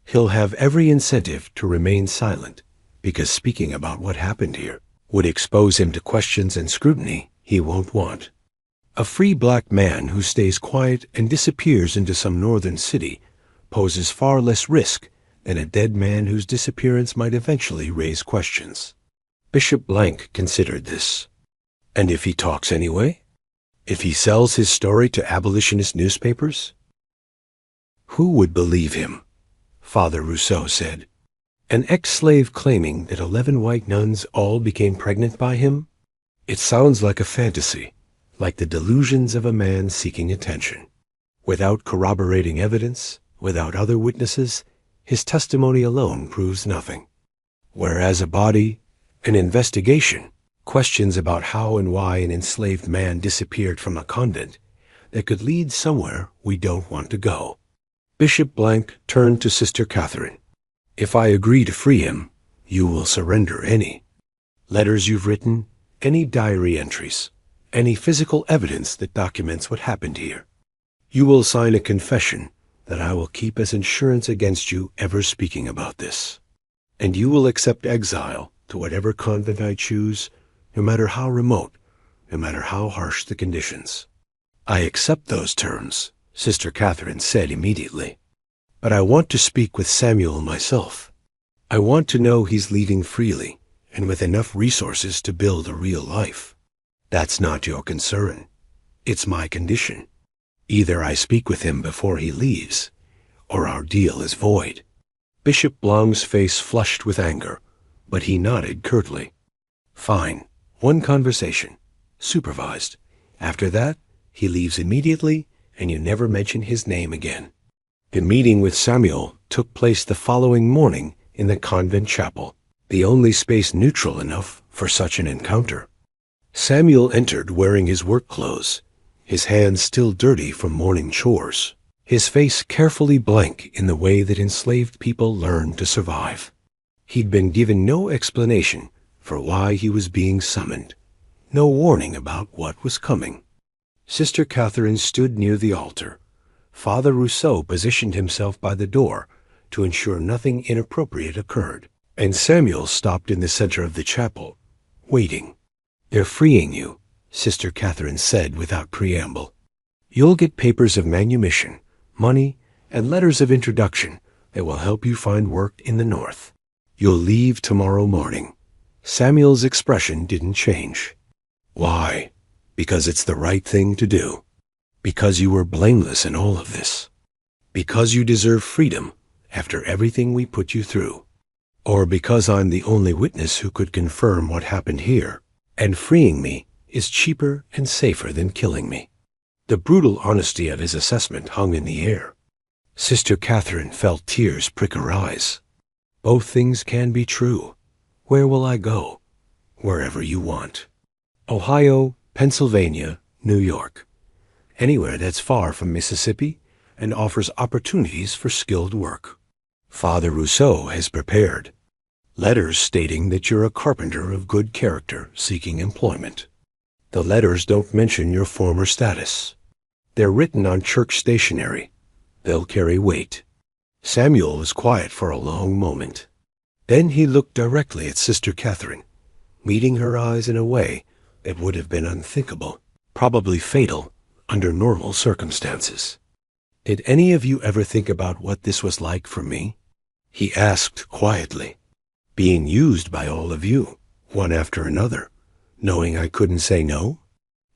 He'll have every incentive to remain silent, because speaking about what happened here would expose him to questions and scrutiny he won't want. A free black man who stays quiet and disappears into some northern city poses far less risk than a dead man whose disappearance might eventually raise questions. Bishop Blank considered this. And if he talks anyway? If he sells his story to abolitionist newspapers? Who would believe him? Father Rousseau said. An ex-slave claiming that 11 white nuns all became pregnant by him? It sounds like a fantasy, like the delusions of a man seeking attention. Without corroborating evidence, without other witnesses, his testimony alone proves nothing. Whereas a body, an investigation, questions about how and why an enslaved man disappeared from a convent that could lead somewhere we don't want to go. Bishop Blank turned to Sister Catherine. If I agree to free him, you will surrender any letters you've written, any diary entries, any physical evidence that documents what happened here. You will sign a confession that I will keep as insurance against you ever speaking about this. And you will accept exile to whatever convent I choose, no matter how remote, no matter how harsh the conditions. I accept those terms, Sister Catherine said immediately. But I want to speak with Samuel myself. I want to know he's leaving freely and with enough resources to build a real life. That's not your concern. It's my condition. Either I speak with him before he leaves, or our deal is void. Bishop Blanc's face flushed with anger, but he nodded curtly. Fine. One conversation. Supervised. After that, he leaves immediately, and you never mention his name again. The meeting with Samuel took place the following morning in the convent chapel, the only space neutral enough for such an encounter. Samuel entered wearing his work clothes, his hands still dirty from morning chores, his face carefully blank in the way that enslaved people learn to survive. He'd been given no explanation for why he was being summoned, no warning about what was coming. Sister Catherine stood near the altar. Father Rousseau positioned himself by the door to ensure nothing inappropriate occurred, and Samuel stopped in the center of the chapel, waiting. They're freeing you, Sister Catherine said without preamble. You'll get papers of manumission, money, and letters of introduction that will help you find work in the north. You'll leave tomorrow morning. Samuel's expression didn't change. Why? Because it's the right thing to do. Because you were blameless in all of this. Because you deserve freedom after everything we put you through. Or because I'm the only witness who could confirm what happened here, and freeing me is cheaper and safer than killing me. The brutal honesty of his assessment hung in the air. Sister Catherine felt tears prick her eyes. Both things can be true. Where will I go? Wherever you want. Ohio, Pennsylvania, New York. Anywhere that's far from Mississippi and offers opportunities for skilled work. Father Rousseau has prepared letters stating that you're a carpenter of good character seeking employment. The letters don't mention your former status. They're written on church stationery. They'll carry weight. Samuel was quiet for a long moment. Then he looked directly at Sister Catherine, meeting her eyes in a way that would have been unthinkable, probably fatal, under normal circumstances. Did any of you ever think about what this was like for me? He asked quietly. Being used by all of you, one after another, knowing I couldn't say no?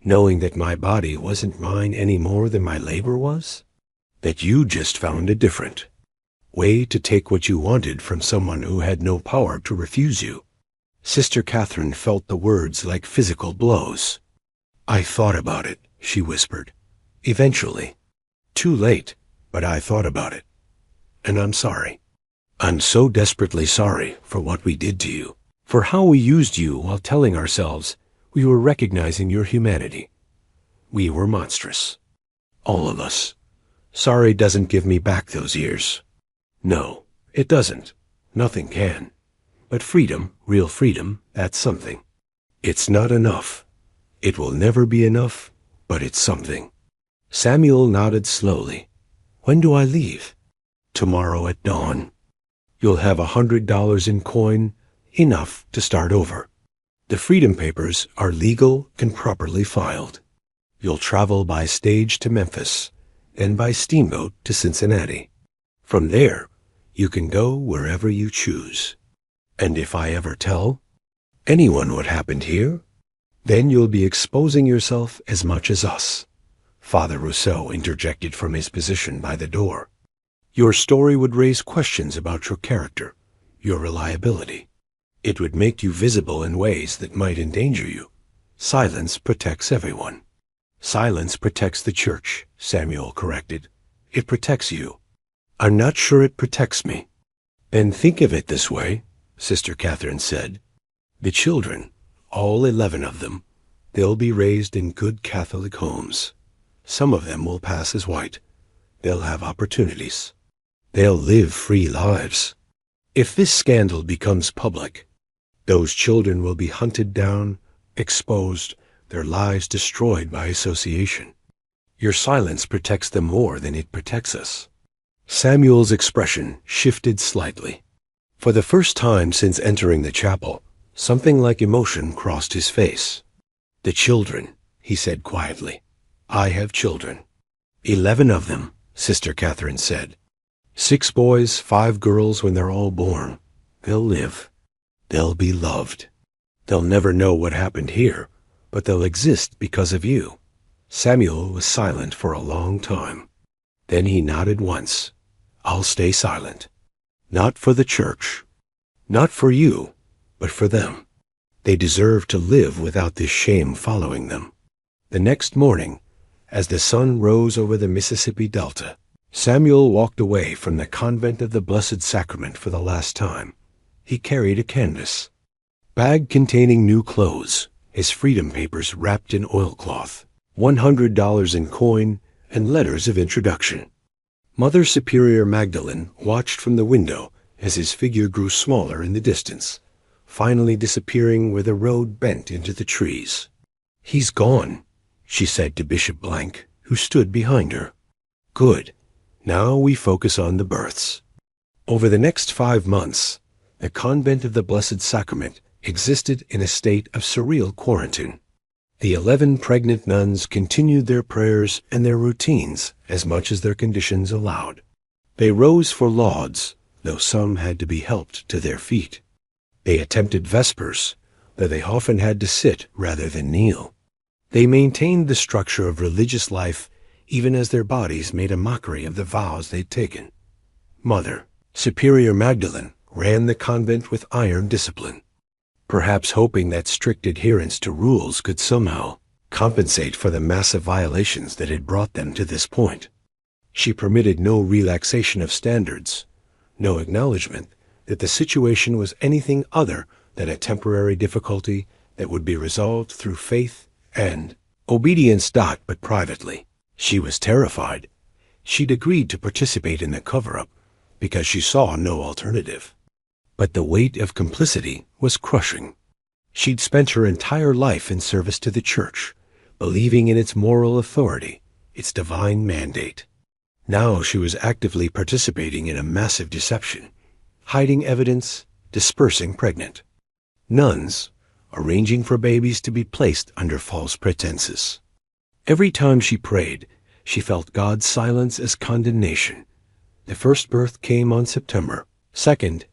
Knowing that my body wasn't mine any more than my labor was? That you just found a different way to take what you wanted from someone who had no power to refuse you. Sister Catherine felt the words like physical blows. I thought about it, she whispered. Eventually. Too late, but I thought about it. And I'm sorry. I'm so desperately sorry for what we did to you, for how we used you while telling ourselves we were recognizing your humanity. We were monstrous. All of us. Sorry doesn't give me back those years. No, it doesn't. Nothing can. But freedom, real freedom, that's something. It's not enough. It will never be enough, but it's something. Samuel nodded slowly. When do I leave? Tomorrow at dawn. You'll have $100 in coin, enough to start over. The freedom papers are legal and properly filed. You'll travel by stage to Memphis, and by steamboat to Cincinnati. From there, you can go wherever you choose. And if I ever tell anyone what happened here, Then you'll be exposing yourself as much as us. Father Rousseau interjected from his position by the door. Your story would raise questions about your character, your reliability. It would make you visible in ways that might endanger you. Silence protects everyone. Silence protects the church, Samuel corrected. It protects you. I'm not sure it protects me. Then think of it this way, Sister Catherine said. The children, all 11 of them, they'll be raised in good Catholic homes. Some of them will pass as white. They'll have opportunities. They'll live free lives. If this scandal becomes public, those children will be hunted down, exposed, their lives destroyed by association. Your silence protects them more than it protects us. Samuel's expression shifted slightly. For the first time since entering the chapel, something like emotion crossed his face. The children, he said quietly. I have children. 11 of them, Sister Catherine said. 6 boys, 5 girls when they're all born. They'll live. They'll be loved. They'll never know what happened here, but they'll exist because of you. Samuel was silent for a long time. Then he nodded once. I'll stay silent. Not for the church. Not for you, but for them. They deserve to live without this shame following them. The next morning, as the sun rose over the Mississippi Delta, Samuel walked away from the Convent of the Blessed Sacrament for the last time. He carried a canvas, bag containing new clothes, his freedom papers wrapped in oilcloth, $100 in coin, and letters of introduction. Mother Superior Magdalene watched from the window as his figure grew smaller in the distance, finally disappearing where the road bent into the trees. He's gone, she said to Bishop Blank, who stood behind her. Good. Now we focus on the births. Over the next 5 months, the Convent of the Blessed Sacrament existed in a state of surreal quarantine. The 11 pregnant nuns continued their prayers and their routines as much as their conditions allowed. They rose for lauds, though some had to be helped to their feet. They attempted vespers, though they often had to sit rather than kneel. They maintained the structure of religious life even as their bodies made a mockery of the vows they'd taken. Mother Superior Magdalene ran the convent with iron discipline, perhaps hoping that strict adherence to rules could somehow compensate for the massive violations that had brought them to this point. She permitted no relaxation of standards, no acknowledgement that the situation was anything other than a temporary difficulty that would be resolved through faith and obedience. But privately, she was terrified. She'd agreed to participate in the cover-up because she saw no alternative. But the weight of complicity was crushing. She'd spent her entire life in service to the church, believing in its moral authority, its divine mandate. Now she was actively participating in a massive deception, hiding evidence, dispersing pregnant nuns, arranging for babies to be placed under false pretenses. Every time she prayed, she felt God's silence as condemnation. The first birth came on September 2nd,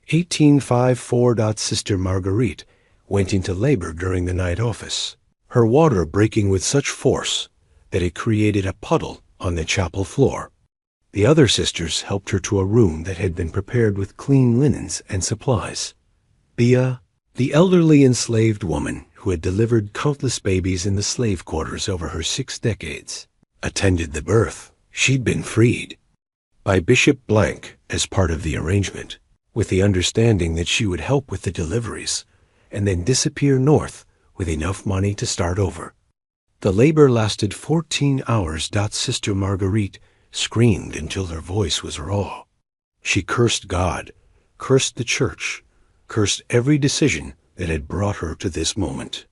1854. Sister Marguerite went into labor during the night office, her water breaking with such force that it created a puddle on the chapel floor. The other sisters helped her to a room that had been prepared with clean linens and supplies. Bia, the elderly enslaved woman who had delivered countless babies in the slave quarters over her 6 decades, attended the birth. She'd been freed by Bishop Blank as part of the arrangement, with the understanding that she would help with the deliveries and then disappear north with enough money to start over. The labor lasted 14 hours. Sister Marguerite screamed until her voice was raw. She cursed God, cursed the church, cursed every decision that had brought her to this moment.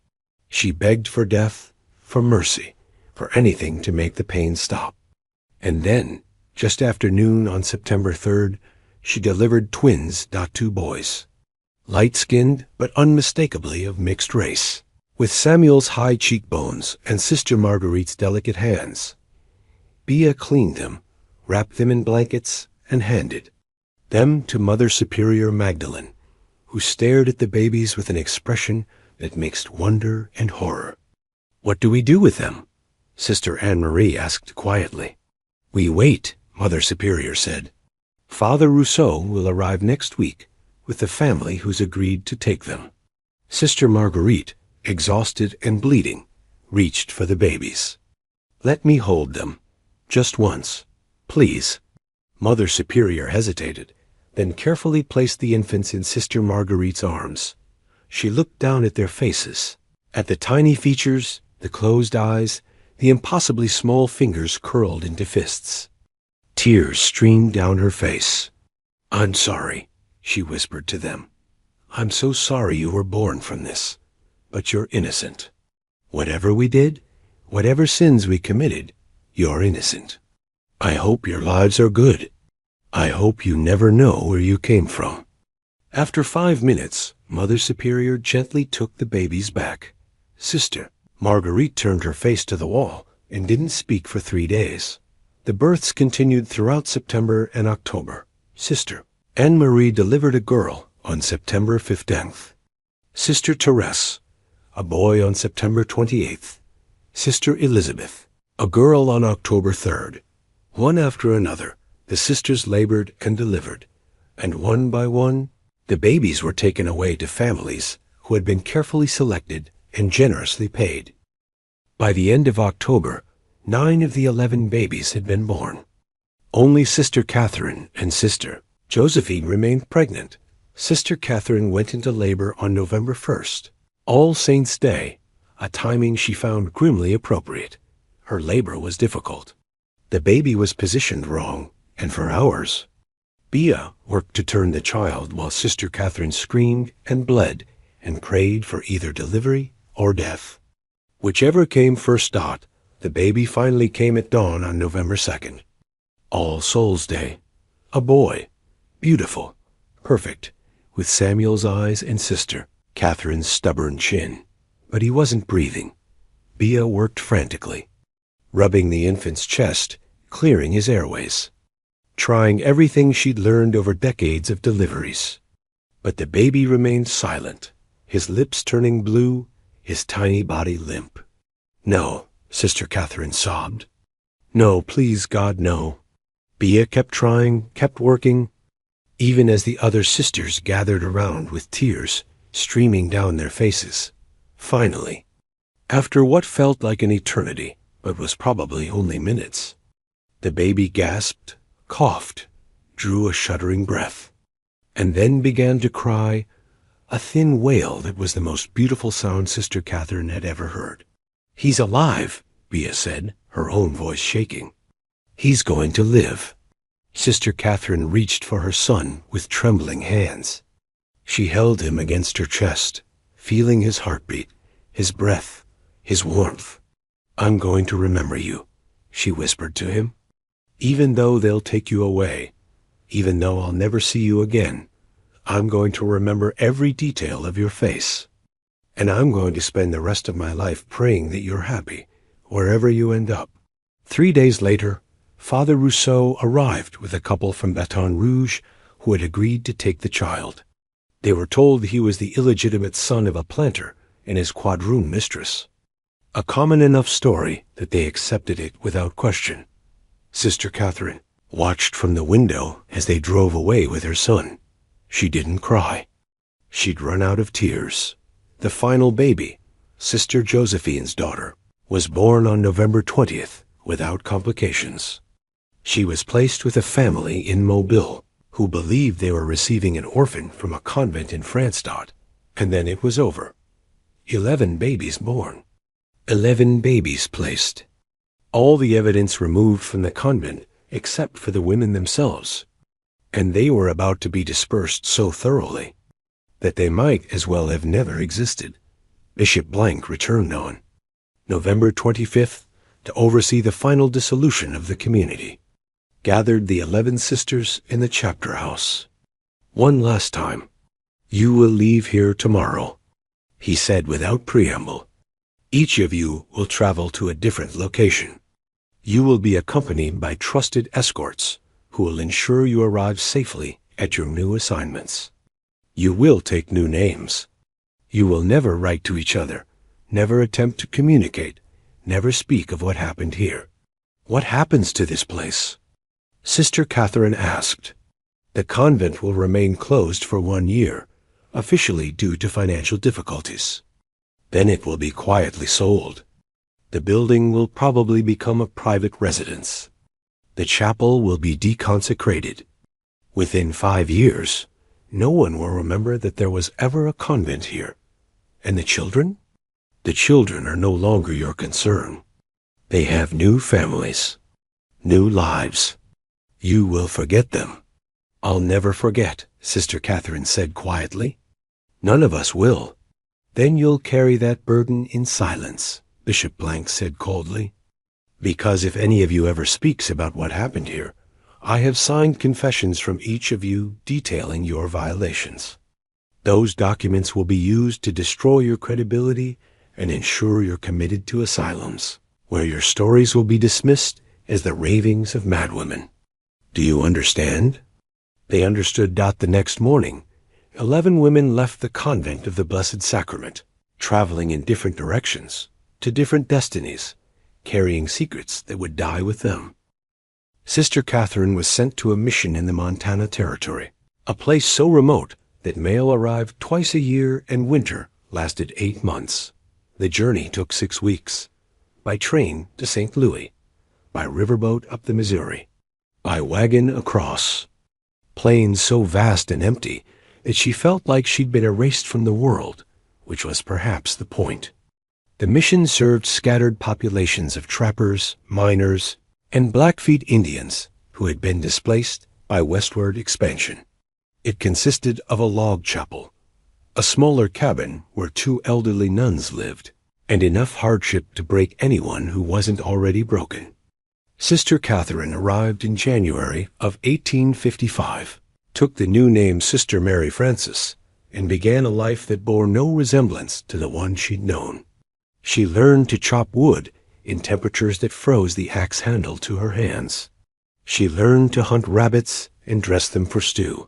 She begged for death, for mercy, for anything to make the pain stop. And then, just after noon on September 3rd, she delivered twins. 2 boys, light-skinned but unmistakably of mixed race, with Samuel's high cheekbones and Sister Marguerite's delicate hands. Bia cleaned them, wrapped them in blankets, and handed them to Mother Superior Magdalene, who stared at the babies with an expression that mixed wonder and horror. "What do we do with them?" Sister Anne-Marie asked quietly. "We wait," Mother Superior said. "Father Rousseau will arrive next week with the family who's agreed to take them." Sister Marguerite, exhausted and bleeding, reached for the babies. "Let me hold them. Just once. Please." Mother Superior hesitated, then carefully placed the infants in Sister Marguerite's arms. She looked down at their faces, at the tiny features, the closed eyes, the impossibly small fingers curled into fists. Tears streamed down her face. "I'm sorry," she whispered to them. "I'm so sorry you were born from this, but you're innocent. Whatever we did, whatever sins we committed, you're innocent. I hope your lives are good. I hope you never know where you came from." After 5 minutes, Mother Superior gently took the babies back. Sister Marguerite turned her face to the wall and didn't speak for 3 days. The births continued throughout September and October. Sister Anne-Marie delivered a girl on September 15th. Sister Therese, a boy on September 28th. Sister Elizabeth, a girl on October 3rd. One after another, the sisters labored and delivered, and one by one, the babies were taken away to families who had been carefully selected and generously paid. By the end of October, 9 of the 11 babies had been born. Only Sister Catherine and Sister Josephine remained pregnant. Sister Catherine went into labor on November 1st, All Saints' Day, a timing she found grimly appropriate. Her labor was difficult. The baby was positioned wrong, and for hours. Bia worked to turn the child while Sister Catherine screamed and bled and prayed for either delivery or death. Whichever came first. The baby finally came at dawn on November 2nd. All Souls' Day. A boy. Beautiful. Perfect. With Samuel's eyes and Sister Catherine's stubborn chin. But he wasn't breathing. Bia worked frantically, rubbing the infant's chest, clearing his airways, trying everything she'd learned over decades of deliveries. But the baby remained silent, his lips turning blue, his tiny body limp. "No," Sister Catherine sobbed. "No, please, God, no." Bia kept trying, kept working, even as the other sisters gathered around with tears streaming down their faces. Finally, after what felt like an eternity, but was probably only minutes, the baby gasped, coughed, drew a shuddering breath, and then began to cry, a thin wail that was the most beautiful sound Sister Catherine had ever heard. "He's alive," Bia said, her own voice shaking. "He's going to live." Sister Catherine reached for her son with trembling hands. She held him against her chest, feeling his heartbeat, his breath, his warmth. "I'm going to remember you," she whispered to him. "Even though they'll take you away, even though I'll never see you again, I'm going to remember every detail of your face. And I'm going to spend the rest of my life praying that you're happy, wherever you end up." 3 days later, Father Rousseau arrived with a couple from Baton Rouge who had agreed to take the child. They were told he was the illegitimate son of a planter and his quadroon mistress. A common enough story that they accepted it without question. Sister Catherine watched from the window as they drove away with her son. She didn't cry. She'd run out of tears. The final baby, Sister Josephine's daughter, was born on November 20th without complications. She was placed with a family in Mobile who believed they were receiving an orphan from a convent in France. And then it was over. 11 babies born. 11 babies placed. All the evidence removed from the convent except for the women themselves. And they were about to be dispersed so thoroughly that they might as well have never existed. Bishop Blank returned on November 25th to oversee the final dissolution of the community. Gathered the 11 sisters in the chapter house. "One last time. You will leave here tomorrow," he said without preamble. "Each of you will travel to a different location. You will be accompanied by trusted escorts who will ensure you arrive safely at your new assignments. You will take new names. You will never write to each other, never attempt to communicate, never speak of what happened here. What happens to this place? Sister Catherine asked. The convent will remain closed for 1 year, officially due to financial difficulties. Then it will be quietly sold. The building will probably become a private residence. The chapel will be deconsecrated. Within 5 years, no one will remember that there was ever a convent here. And the children? The children are no longer your concern. They have new families, new lives. You will forget them. I'll never forget, Sister Catherine said quietly. None of us will. Then you'll carry that burden in silence, Bishop Blank said coldly. Because if any of you ever speaks about what happened here, I have signed confessions from each of you detailing your violations. Those documents will be used to destroy your credibility and ensure you're committed to asylums, where your stories will be dismissed as the ravings of madwomen. Do you understand? They understood. The next morning, 11 women left the convent of the Blessed Sacrament, traveling in different directions, to different destinies, carrying secrets that would die with them. Sister Catherine was sent to a mission in the Montana Territory, a place so remote that mail arrived twice a year and winter lasted 8 months. The journey took 6 weeks, by train to St. Louis, by riverboat up the Missouri, by wagon across. Plains so vast and empty that she felt like she'd been erased from the world, which was perhaps the point. The mission served scattered populations of trappers, miners, and Blackfeet Indians who had been displaced by westward expansion. It consisted of a log chapel, a smaller cabin where 2 elderly nuns lived, and enough hardship to break anyone who wasn't already broken. Sister Catherine arrived in January of 1855, took the new name Sister Mary Frances, and began a life that bore no resemblance to the one she'd known. She learned to chop wood in temperatures that froze the axe handle to her hands. She learned to hunt rabbits and dress them for stew.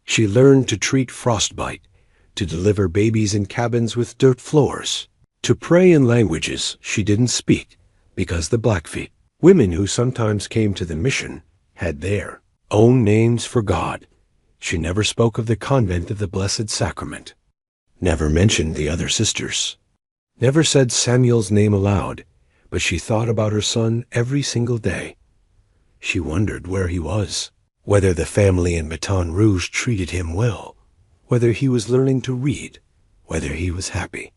She learned to treat frostbite, to deliver babies in cabins with dirt floors, to pray in languages she didn't speak because the Blackfeet, women who sometimes came to the mission, had their own names for God. She never spoke of the convent of the Blessed Sacrament, never mentioned the other sisters, never said Samuel's name aloud, but she thought about her son every single day. She wondered where he was, whether the family in Baton Rouge treated him well, whether he was learning to read, whether he was happy.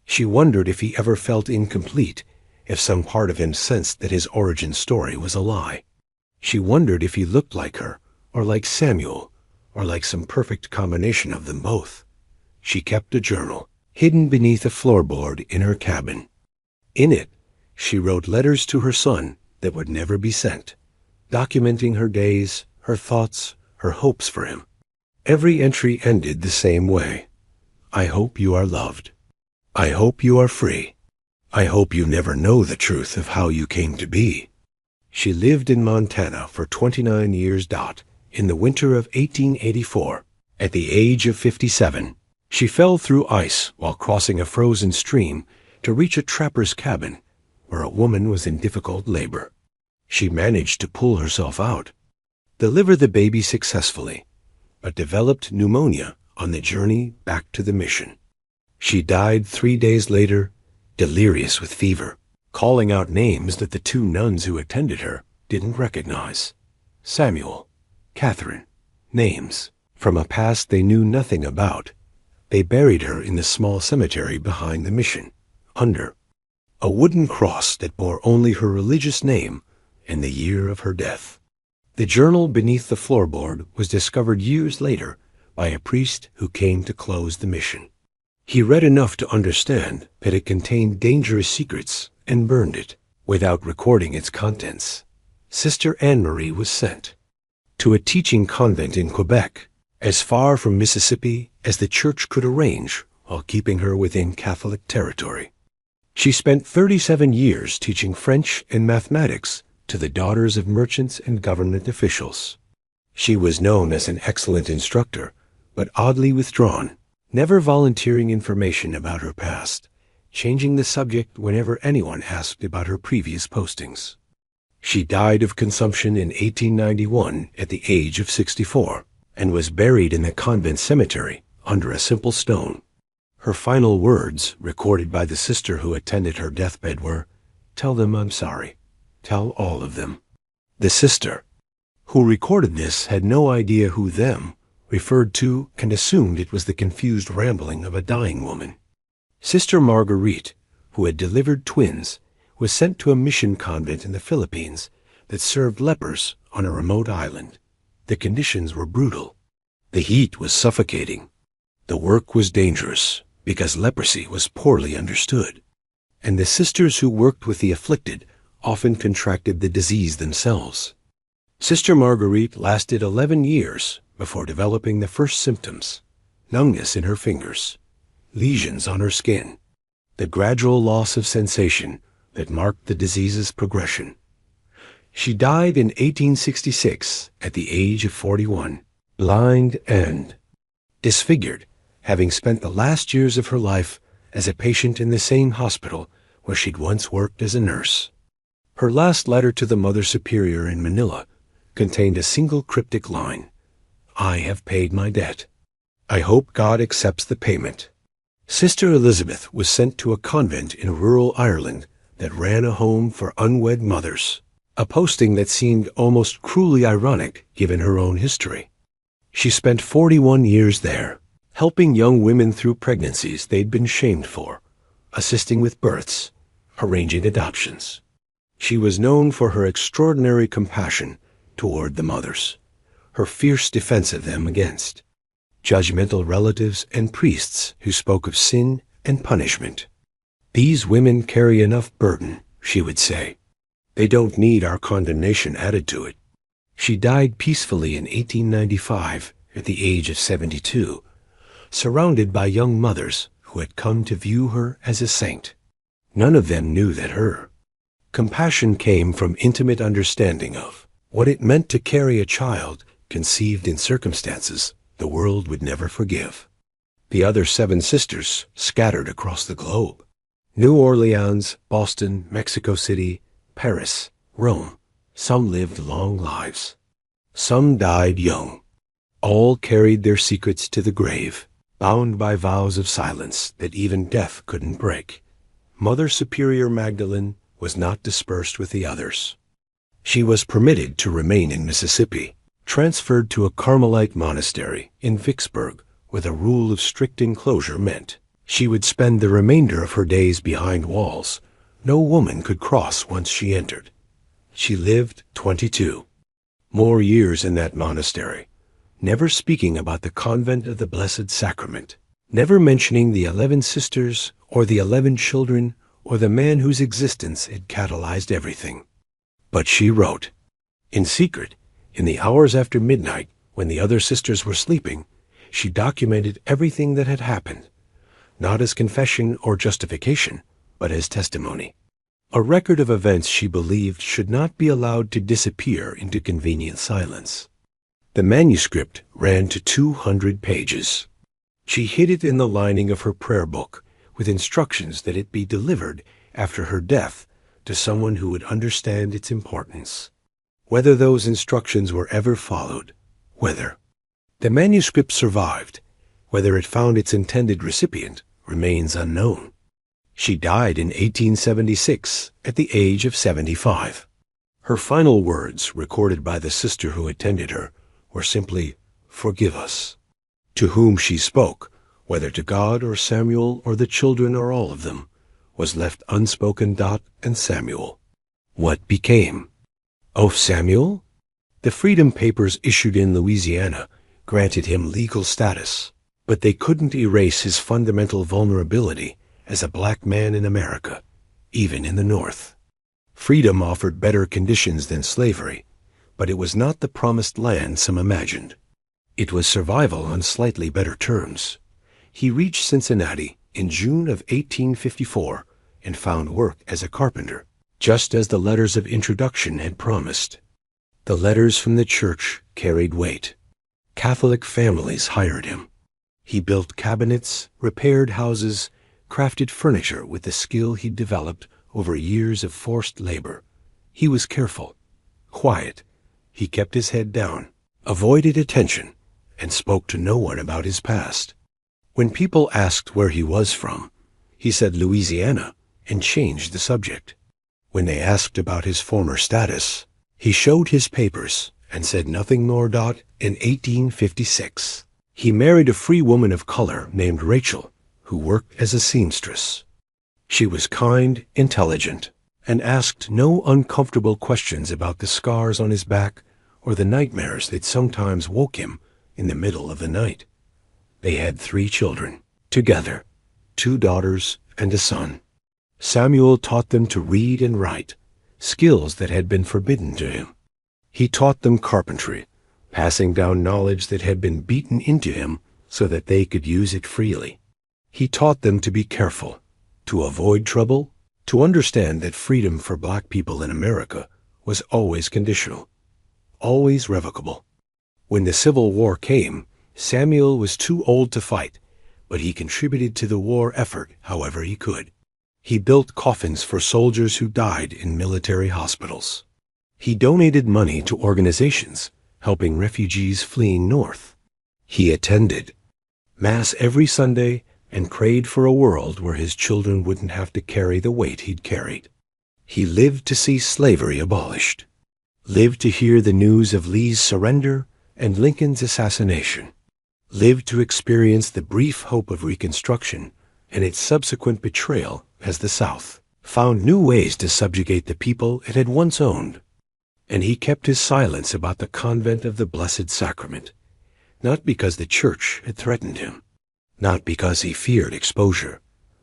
She wondered if he ever felt incomplete, if some part of him sensed that his origin story was a lie. She wondered if he looked like her, or like Samuel, or like some perfect combination of them both. She kept a journal, hidden beneath a floorboard in her cabin. In it, she wrote letters to her son that would never be sent, documenting her days, her thoughts, her hopes for him. Every entry ended the same way. I hope you are loved. I hope you are free. I hope you never know the truth of how you came to be. She lived in Montana for 29 years. In the winter of 1884, at the age of 57, she fell through ice while crossing a frozen stream to reach a trapper's cabin where a woman was in difficult labor. She managed to pull herself out, deliver the baby successfully, but developed pneumonia on the journey back to the mission. She died 3 days later, delirious with fever, calling out names that the 2 nuns who attended her didn't recognize. Samuel, Catherine, names from a past they knew nothing about. They buried her in the small cemetery behind the mission, under a wooden cross that bore only her religious name and the year of her death. The journal beneath the floorboard was discovered years later by a priest who came to close the mission. He read enough to understand that it contained dangerous secrets and burned it without recording its contents. Sister Anne-Marie was sent to a teaching convent in Quebec, as far from Mississippi as the church could arrange while keeping her within Catholic territory. She spent 37 years teaching French and mathematics to the daughters of merchants and government officials. She was known as an excellent instructor, but oddly withdrawn, never volunteering information about her past, changing the subject whenever anyone asked about her previous postings. She died of consumption in 1891 at the age of 64 and was buried in the convent cemetery under a simple stone. Her final words, recorded by the sister who attended her deathbed, were, "Tell them I'm sorry. Tell all of them." The sister, who recorded this, had no idea who "them" referred to and assumed it was the confused rambling of a dying woman. Sister Marguerite, who had delivered twins, was sent to a mission convent in the Philippines that served lepers on a remote island. The conditions were brutal. The heat was suffocating. The work was dangerous because leprosy was poorly understood, and the sisters who worked with the afflicted often contracted the disease themselves. Sister Marguerite lasted 11 years before developing the first symptoms: numbness in her fingers, lesions on her skin, the gradual loss of sensation that marked the disease's progression. She died in 1866 at the age of 41, blind and disfigured, having spent the last years of her life as a patient in the same hospital where she'd once worked as a nurse. Her last letter to the Mother Superior in Manila contained a single cryptic line: "I have paid my debt. I hope God accepts the payment." Sister Elizabeth was sent to a convent in rural Ireland that ran a home for unwed mothers, a posting that seemed almost cruelly ironic given her own history. She spent 41 years there, helping young women through pregnancies they'd been shamed for, assisting with births, arranging adoptions. She was known for her extraordinary compassion toward the mothers, her fierce defense of them against judgmental relatives and priests who spoke of sin and punishment. "These women carry enough burden," she would say. "They don't need our condemnation added to it." She died peacefully in 1895 at the age of 72, surrounded by young mothers who had come to view her as a saint. None of them knew that her compassion came from intimate understanding of what it meant to carry a child conceived in circumstances the world would never forgive. The other 7 sisters scattered across the globe: New Orleans, Boston, Mexico City, Paris, Rome. Some lived long lives. Some died young. All carried their secrets to the grave, bound by vows of silence that even death couldn't break. Mother Superior Magdalene was not dispersed with the others. She was permitted to remain in Mississippi, transferred to a Carmelite monastery in Vicksburg, where the rule of strict enclosure meant she would spend the remainder of her days behind walls no woman could cross once she entered. She lived 22 more years in that monastery, never speaking about the convent of the Blessed Sacrament, never mentioning the 11 sisters or the 11 children or the man whose existence had catalyzed everything. But she wrote. In secret, in the hours after midnight, when the other sisters were sleeping, she documented everything that had happened, not as confession or justification, but as testimony. A record of events she believed should not be allowed to disappear into convenient silence. The manuscript ran to 200 pages. She hid it in the lining of her prayer book, with instructions that it be delivered after her death to someone who would understand its importance. Whether those instructions were ever followed, whether the manuscript survived, whether it found its intended recipient, remains unknown. She died in 1876 at the age of 75. Her final words, recorded by the sister who attended her, were simply, "Forgive us." To whom she spoke, whether to God or Samuel or the children or all of them, was left unspoken. And Samuel. What became of Samuel? The Freedom Papers issued in Louisiana granted him legal status, but they couldn't erase his fundamental vulnerability as a black man in America, even in the North. Freedom offered better conditions than slavery, but it was not the promised land some imagined. It was survival on slightly better terms. He reached Cincinnati in June of 1854 and found work as a carpenter, just as the letters of introduction had promised. The letters from the church carried weight. Catholic families hired him. He built cabinets, repaired houses, crafted furniture with the skill he'd developed over years of forced labor. He was careful, quiet. He kept his head down, avoided attention, and spoke to no one about his past. When people asked where he was from, he said Louisiana and changed the subject. When they asked about his former status, he showed his papers and said nothing more. In 1856, he married a free woman of color named Rachel, who worked as a seamstress. She was kind, intelligent, and asked no uncomfortable questions about the scars on his back or the nightmares that sometimes woke him in the middle of the night. They had 3 children, together, 2 daughters and a son. Samuel taught them to read and write, skills that had been forbidden to him. He taught them carpentry, passing down knowledge that had been beaten into him so that they could use it freely. He taught them to be careful, to avoid trouble, to understand that freedom for black people in America was always conditional, always revocable. When the Civil War came, Samuel was too old to fight, but he contributed to the war effort however he could. He built coffins for soldiers who died in military hospitals. He donated money to organizations helping refugees fleeing north. He attended Mass every Sunday and prayed for a world where his children wouldn't have to carry the weight he'd carried. He lived to see slavery abolished, lived to hear the news of Lee's surrender and Lincoln's assassination, lived to experience the brief hope of Reconstruction and its subsequent betrayal as the South found new ways to subjugate the people it had once owned. And he kept his silence about the convent of the Blessed Sacrament, not because the church had threatened him, not because he feared exposure,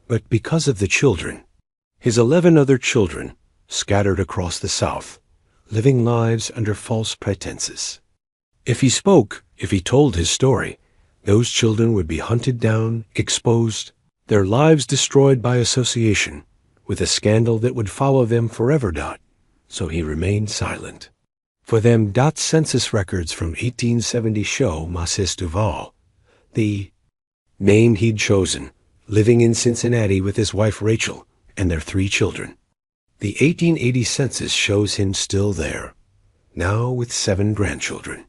but because of the children, his 11 other children scattered across the South, living lives under false pretenses. If he spoke, if he told his story, those children would be hunted down, exposed, their lives destroyed by association with a scandal that would follow them forever. So he remained silent. For them, census records from 1870 show Moses Duval, the name he'd chosen, living in Cincinnati with his wife Rachel and their 3 children. The 1880 census shows him still there, now with 7 grandchildren.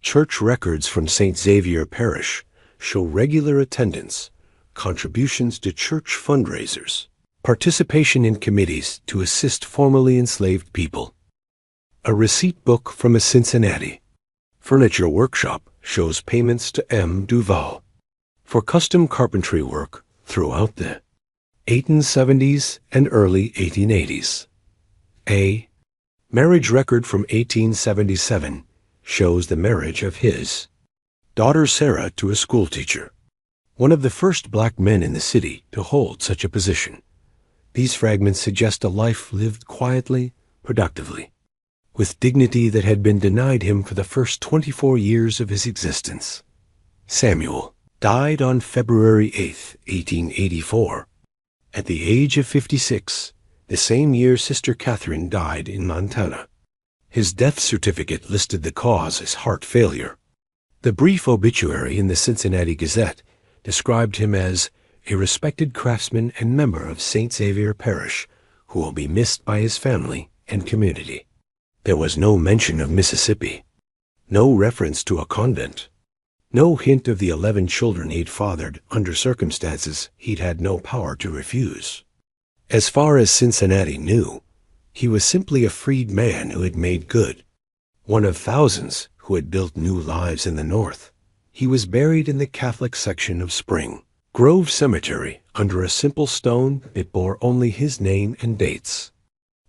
Church records from St. Xavier Parish show regular attendance, contributions to church fundraisers, participation in committees to assist formerly enslaved people. A receipt book from a Cincinnati furniture workshop shows payments to M. Duval for custom carpentry work throughout the 1870s and early 1880s. A marriage record from 1877 shows the marriage of his daughter Sarah to a schoolteacher, one of the first black men in the city to hold such a position. These fragments suggest a life lived quietly, productively, with dignity that had been denied him for the first 24 years of his existence. Samuel died on February 8, 1884, at the age of 56, the same year Sister Catherine died in Montana. His death certificate listed the cause as heart failure. The brief obituary in the Cincinnati Gazette described him as a respected craftsman and member of St. Xavier Parish who will be missed by his family and community. There was no mention of Mississippi, no reference to a convent, no hint of the 11 children he'd fathered under circumstances he'd had no power to refuse. As far as Cincinnati knew, he was simply a freed man who had made good, one of thousands who had built new lives in the North. He was buried in the Catholic section of Spring Grove Cemetery under a simple stone that bore only his name and dates.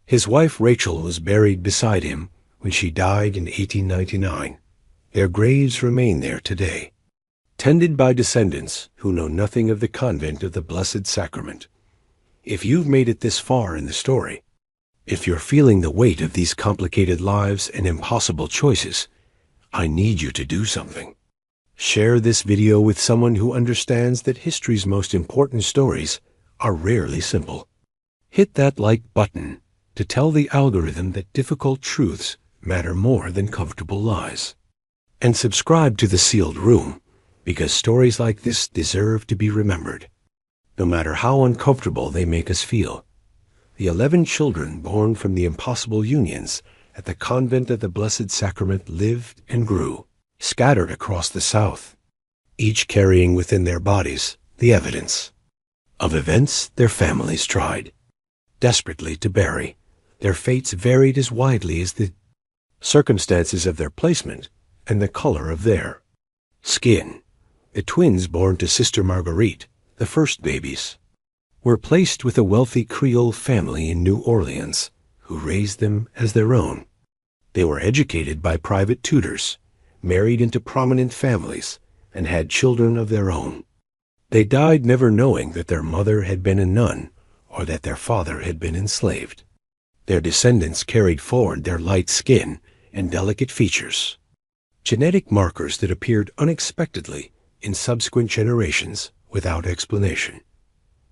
His wife Rachel was buried beside him when she died in 1899. Their graves remain there today, tended by descendants who know nothing of the convent of the Blessed Sacrament. If you've made it this far in the story, if you're feeling the weight of these complicated lives and impossible choices, I need you to do something. Share this video with someone who understands that history's most important stories are rarely simple. Hit that like button to tell the algorithm that difficult truths matter more than comfortable lies. And subscribe to The Sealed Room, because stories like this deserve to be remembered, no matter how uncomfortable they make us feel. The 11 children born from the impossible unions at the Convent of the Blessed Sacrament lived and grew, scattered across the South, each carrying within their bodies the evidence of events their families tried desperately to bury. Their fates varied as widely as the circumstances of their placement and the color of their skin. The twins born to Sister Marguerite, the first babies, were placed with a wealthy Creole family in New Orleans, who raised them as their own. They were educated by private tutors, married into prominent families, and had children of their own. They died never knowing that their mother had been a nun or that their father had been enslaved. Their descendants carried forward their light skin and delicate features, genetic markers that appeared unexpectedly in subsequent generations without explanation.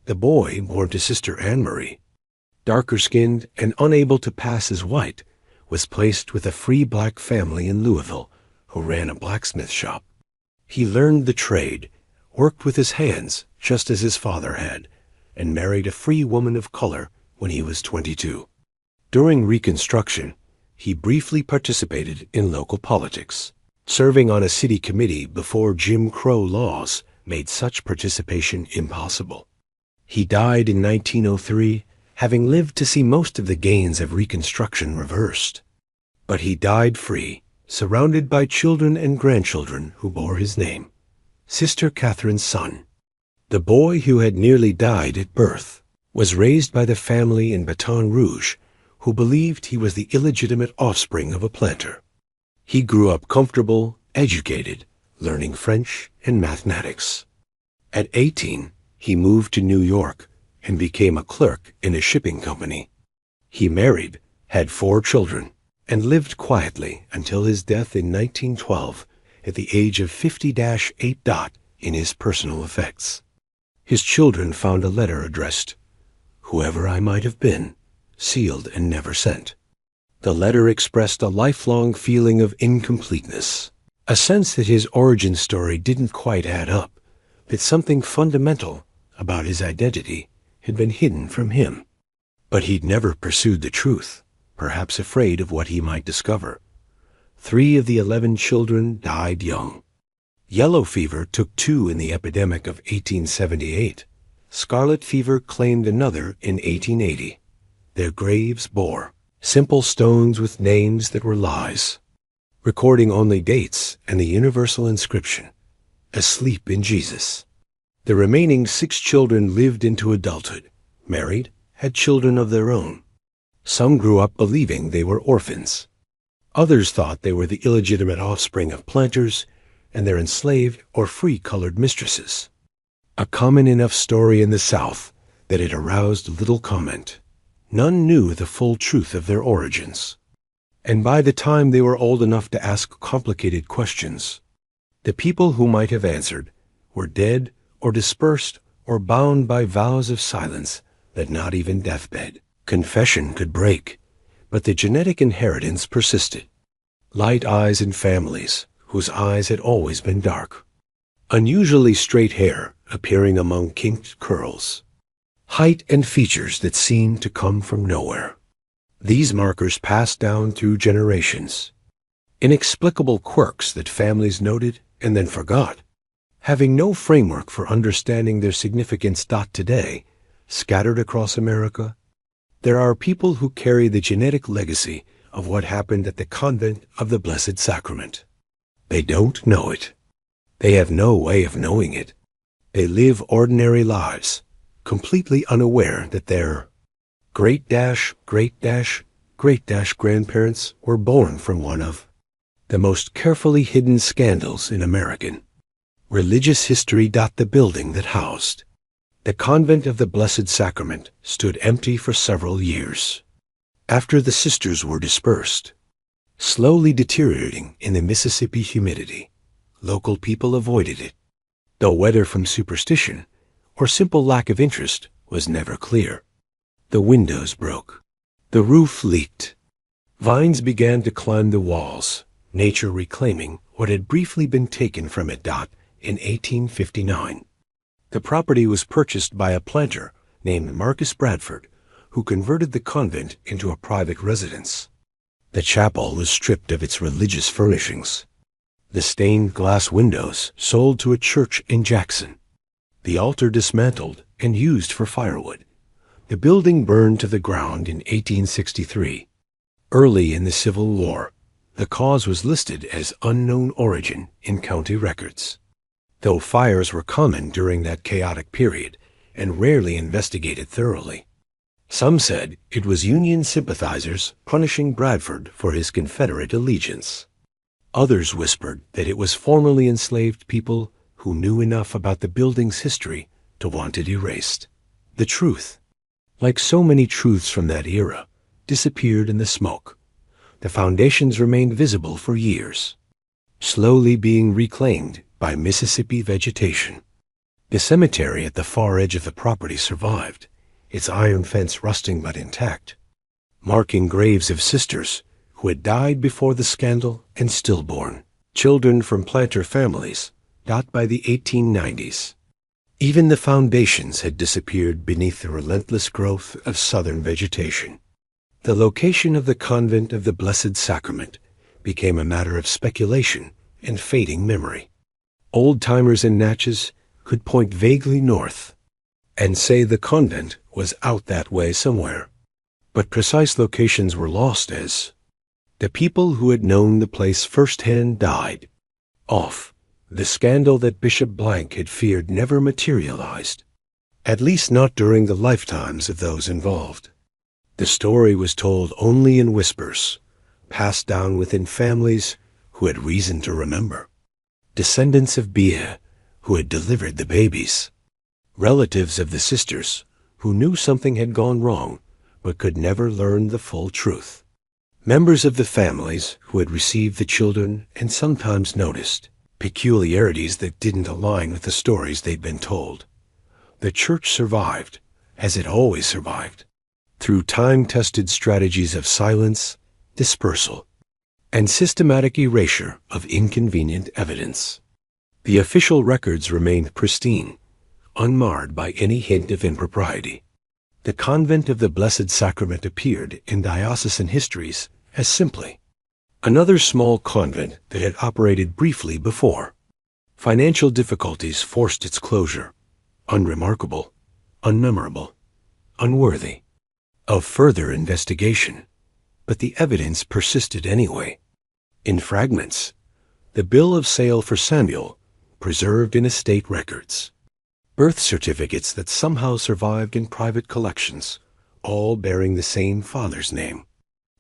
The boy born to Sister Anne-Marie, darker-skinned and unable to pass as white, was placed with a free black family in Louisville who ran a blacksmith shop. He learned the trade, worked with his hands just as his father had, and married a free woman of color when he was 22. During Reconstruction, he briefly participated in local politics, serving on a city committee before Jim Crow laws made such participation impossible. He died in 1903, having lived to see most of the gains of Reconstruction reversed. But he died free, surrounded by children and grandchildren who bore his name. Sister Catherine's son, the boy who had nearly died at birth, was raised by the family in Baton Rouge, who believed he was the illegitimate offspring of a planter. He grew up comfortable, educated, learning French and mathematics. At 18, he moved to New York and became a clerk in a shipping company. He married, had 4 children, and lived quietly until his death in 1912 at the age of 50-8 in his personal effects. His children found a letter addressed, "Whoever I might have been," sealed and never sent. The letter expressed a lifelong feeling of incompleteness, a sense that his origin story didn't quite add up, that something fundamental about his identity had been hidden from him. But he'd never pursued the truth, perhaps afraid of what he might discover. 3 of the 11 children died young. Yellow fever took 2 in the epidemic of 1878. Scarlet fever claimed another in 1880. Their graves bore simple stones with names that were lies, recording only dates and the universal inscription, "Asleep in Jesus." The remaining 6 children lived into adulthood, married, had children of their own. Some grew up believing they were orphans. Others thought they were the illegitimate offspring of planters and their enslaved or free-colored mistresses. A common enough story in the South that it aroused little comment. None knew the full truth of their origins. And by the time they were old enough to ask complicated questions, the people who might have answered were dead or dispersed or bound by vows of silence that not even deathbed confession could break. But the genetic inheritance persisted. Light eyes in families whose eyes had always been dark. Unusually straight hair appearing among kinked curls. Height and features that seemed to come from nowhere. These markers passed down through generations. Inexplicable quirks that families noted and then forgot. Having no framework for understanding their significance. Today, scattered across America, there are people who carry the genetic legacy of what happened at the Convent of the Blessed Sacrament. They don't know it. They have no way of knowing it. They live ordinary lives, completely unaware that their great-grandparents were born from one of the most carefully hidden scandals in American religious history. The building that housed the Convent of the Blessed Sacrament stood empty for several years. After the sisters were dispersed, slowly deteriorating in the Mississippi humidity, local people avoided it, though whether from superstition or simple lack of interest was never clear. The windows broke. The roof leaked. Vines began to climb the walls, nature reclaiming what had briefly been taken from it. in 1859. The property was purchased by a planter named Marcus Bradford, who converted the convent into a private residence. The chapel was stripped of its religious furnishings. The stained glass windows sold to a church in Jackson. The altar dismantled and used for firewood. The building burned to the ground in 1863. Early in the Civil War, the cause was listed as unknown origin in county records. Though fires were common during that chaotic period and rarely investigated thoroughly. Some said it was Union sympathizers punishing Bradford for his Confederate allegiance. Others whispered that it was formerly enslaved people who knew enough about the building's history to want it erased. The truth, like so many truths from that era, disappeared in the smoke. The foundations remained visible for years, slowly being reclaimed by Mississippi vegetation. The cemetery at the far edge of the property survived, its iron fence rusting but intact, marking graves of sisters who had died before the scandal and stillborn, children from planter families, not by the 1890s. Even the foundations had disappeared beneath the relentless growth of southern vegetation. The location of the convent of the Blessed Sacrament became a matter of speculation and fading memory. Old-timers in Natchez could point vaguely north and say the convent was out that way somewhere, but precise locations were lost as the people who had known the place firsthand died off. The scandal that Bishop Blank had feared never materialized, at least not during the lifetimes of those involved. The story was told only in whispers, passed down within families who had reason to remember. Descendants of Bia, who had delivered the babies. Relatives of the sisters, who knew something had gone wrong, but could never learn the full truth. Members of the families who had received the children and sometimes noticed peculiarities that didn't align with the stories they'd been told. The church survived, as it always survived, through time-tested strategies of silence, dispersal, and systematic erasure of inconvenient evidence. The official records remained pristine, unmarred by any hint of impropriety. The convent of the Blessed Sacrament appeared in diocesan histories as simply another small convent that had operated briefly before. Financial difficulties forced its closure, unremarkable, unmemorable, unworthy of further investigation, but the evidence persisted anyway. In fragments, the bill of sale for Samuel, preserved in estate records, birth certificates that somehow survived in private collections, all bearing the same father's name,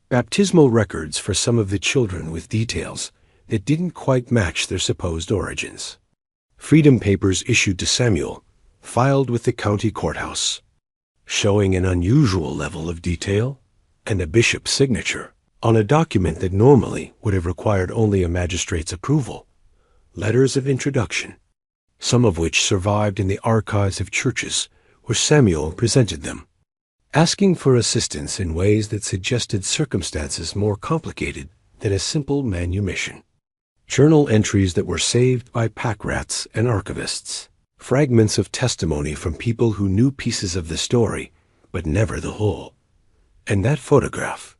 baptismal records for some of the children with details that didn't quite match their supposed origins, freedom papers issued to Samuel, filed with the county courthouse, showing an unusual level of detail, and a bishop's signature on a document that normally would have required only a magistrate's approval, letters of introduction, some of which survived in the archives of churches where Samuel presented them, asking for assistance in ways that suggested circumstances more complicated than a simple manumission. Journal entries that were saved by pack rats and archivists, fragments of testimony from people who knew pieces of the story, but never the whole. And that photograph,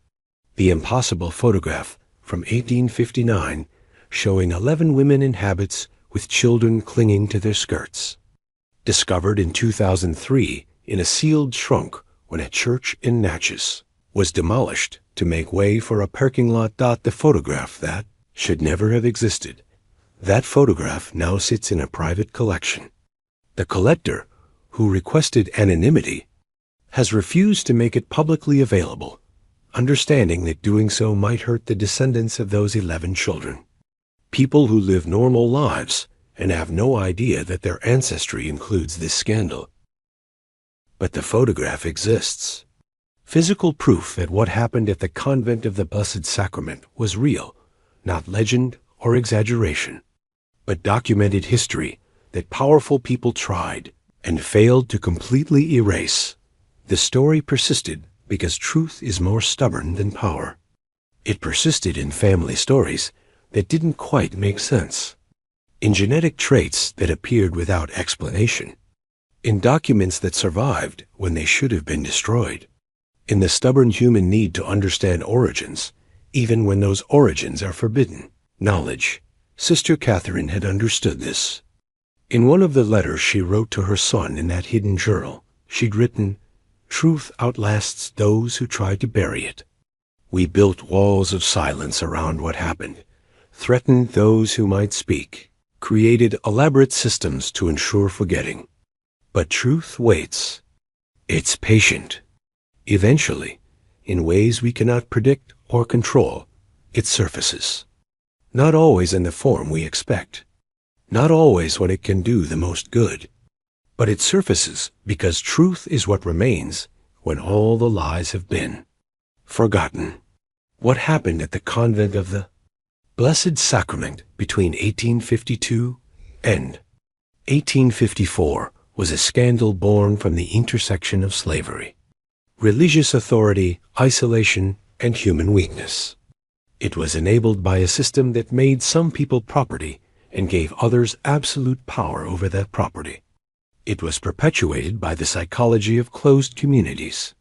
the impossible photograph from 1859, showing 11 women in habits with children clinging to their skirts, discovered in 2003 in a sealed trunk when a church in Natchez was demolished to make way for a parking lot. The photograph that should never have existed. That photograph now sits in a private collection. The collector, who requested anonymity, has refused to make it publicly available, understanding that doing so might hurt the descendants of those 11 children. People who live normal lives and have no idea that their ancestry includes this scandal. But the photograph exists. Physical proof that what happened at the convent of the Blessed Sacrament was real, not legend or exaggeration, but documented history that powerful people tried and failed to completely erase. The story persisted because truth is more stubborn than power. It persisted in family stories that didn't quite make sense. in genetic traits that appeared without explanation, in documents that survived when they should have been destroyed, in the stubborn human need to understand origins, even when those origins are forbidden knowledge. Sister Catherine had understood this. In one of the letters she wrote to her son in that hidden journal, she'd written, "Truth outlasts those who try to bury it. We built walls of silence around what happened, threatened those who might speak, created elaborate systems to ensure forgetting. But truth waits. It's patient. Eventually, in ways we cannot predict or control, it surfaces. Not always in the form we expect. Not always when it can do the most good. But it surfaces because truth is what remains when all the lies have been forgotten." What happened at the convent of the Blessed Sacrament between 1852 and 1854 was a scandal born from the intersection of slavery, religious authority, isolation, and human weakness. It was enabled by a system that made some people property and gave others absolute power over that property. It was perpetuated by the psychology of closed communities,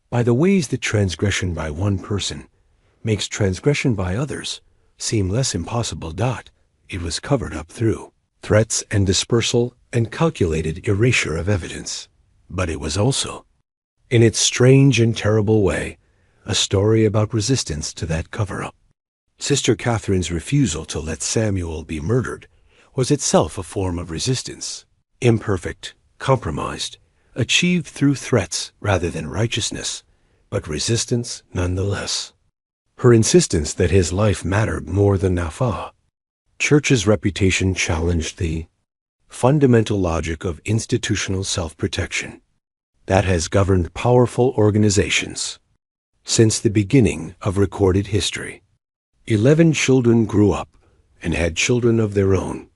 by the ways that transgression by one person makes transgression by others seem less impossible. It was covered up through threats and dispersal and calculated erasure of evidence. But it was also, in its strange and terrible way, a story about resistance to that cover-up. Sister Catherine's refusal to let Samuel be murdered was itself a form of resistance, imperfect, compromised, achieved through threats rather than righteousness, but resistance nonetheless. Her insistence that his life mattered more than Nafa. Church's reputation challenged the fundamental logic of institutional self-protection that has governed powerful organizations since the beginning of recorded history. 11 children grew up and had children of their own,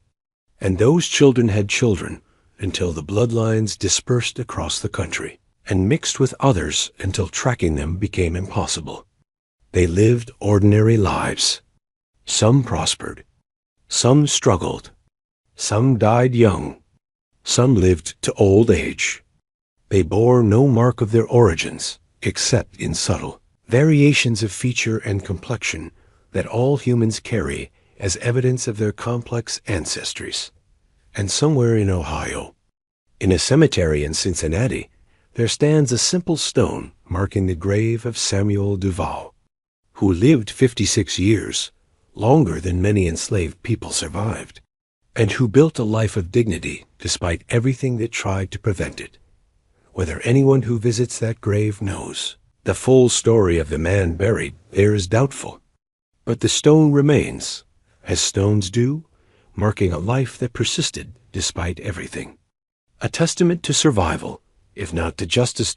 and those children had children until the bloodlines dispersed across the country and mixed with others until tracking them became impossible. They lived ordinary lives. Some prospered. Some struggled. Some died young. Some lived to old age. They bore no mark of their origins, except in subtle variations of feature and complexion that all humans carry as evidence of their complex ancestries. And somewhere in Ohio, in a cemetery in Cincinnati, there stands a simple stone marking the grave of Samuel Duval, who lived 56 years, longer than many enslaved people survived, and who built a life of dignity despite everything that tried to prevent it. Whether anyone who visits that grave knows the full story of the man buried there is doubtful, but the stone remains, as stones do, marking a life that persisted despite everything. A testament to survival, if not to justice.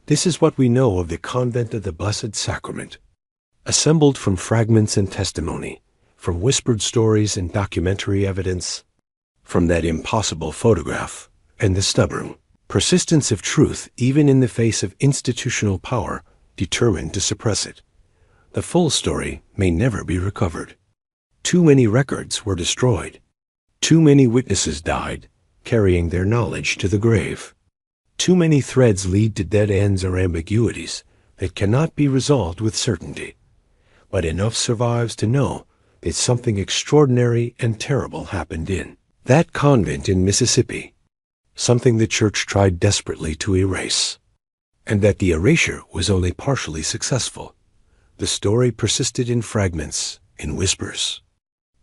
This is what we know of the convent of the Blessed Sacrament. Assembled from fragments and testimony, from whispered stories and documentary evidence, from that impossible photograph, and the stubborn persistence of truth even in the face of institutional power determined to suppress it. The full story may never be recovered. Too many records were destroyed. Too many witnesses died, carrying their knowledge to the grave. Too many threads lead to dead ends or ambiguities that cannot be resolved with certainty. But enough survives to know that something extraordinary and terrible happened in that convent in Mississippi, something the Church tried desperately to erase, and that the erasure was only partially successful. The story persisted in fragments, in whispers,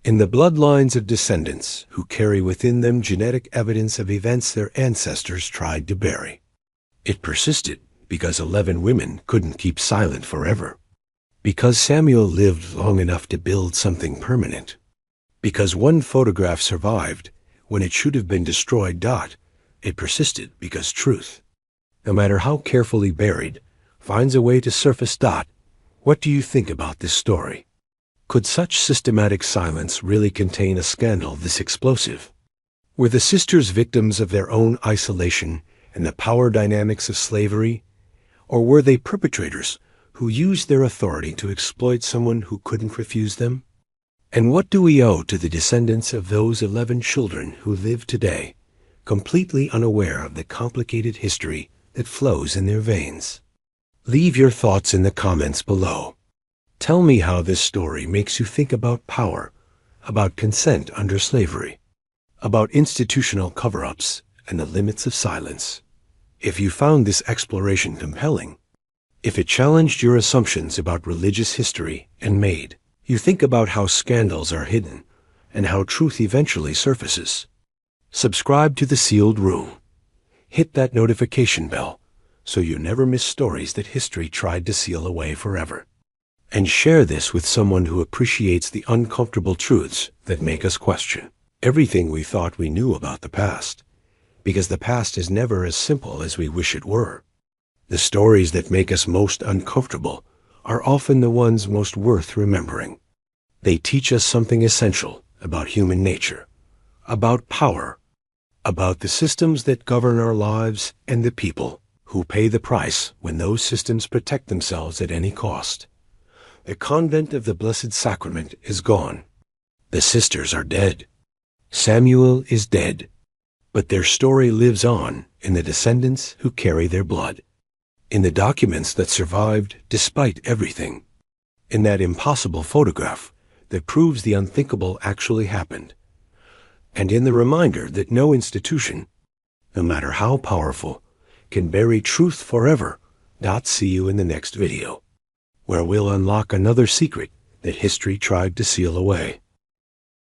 in the bloodlines of descendants who carry within them genetic evidence of events their ancestors tried to bury. It persisted because 11 women couldn't keep silent forever. Because Samuel lived long enough to build something permanent. Because one photograph survived when it should have been destroyed. It persisted because truth, no matter how carefully buried, finds a way to surface. What do you think about this story? Could such systematic silence really contain a scandal this explosive? Were the sisters victims of their own isolation and the power dynamics of slavery? Or were they perpetrators who used their authority to exploit someone who couldn't refuse them? And what do we owe to the descendants of those 11 children who live today, completely unaware of the complicated history that flows in their veins? Leave your thoughts in the comments below. Tell me how this story makes you think about power, about consent under slavery, about institutional cover-ups and the limits of silence. If you found this exploration compelling, if it challenged your assumptions about religious history and made you think about how scandals are hidden and how truth eventually surfaces, subscribe to The Sealed Room. Hit that notification bell so you never miss stories that history tried to seal away forever. And share this with someone who appreciates the uncomfortable truths that make us question everything we thought we knew about the past, because the past is never as simple as we wish it were. The stories that make us most uncomfortable are often the ones most worth remembering. They teach us something essential about human nature, about power, about the systems that govern our lives and the people who pay the price when those systems protect themselves at any cost. The convent of the Blessed Sacrament is gone. The sisters are dead. Samuel is dead. But their story lives on in the descendants who carry their blood, in the documents that survived despite everything, in that impossible photograph that proves the unthinkable actually happened, and in the reminder that no institution, no matter how powerful, can bury truth forever. See you in the next video, where we'll unlock another secret that history tried to seal away.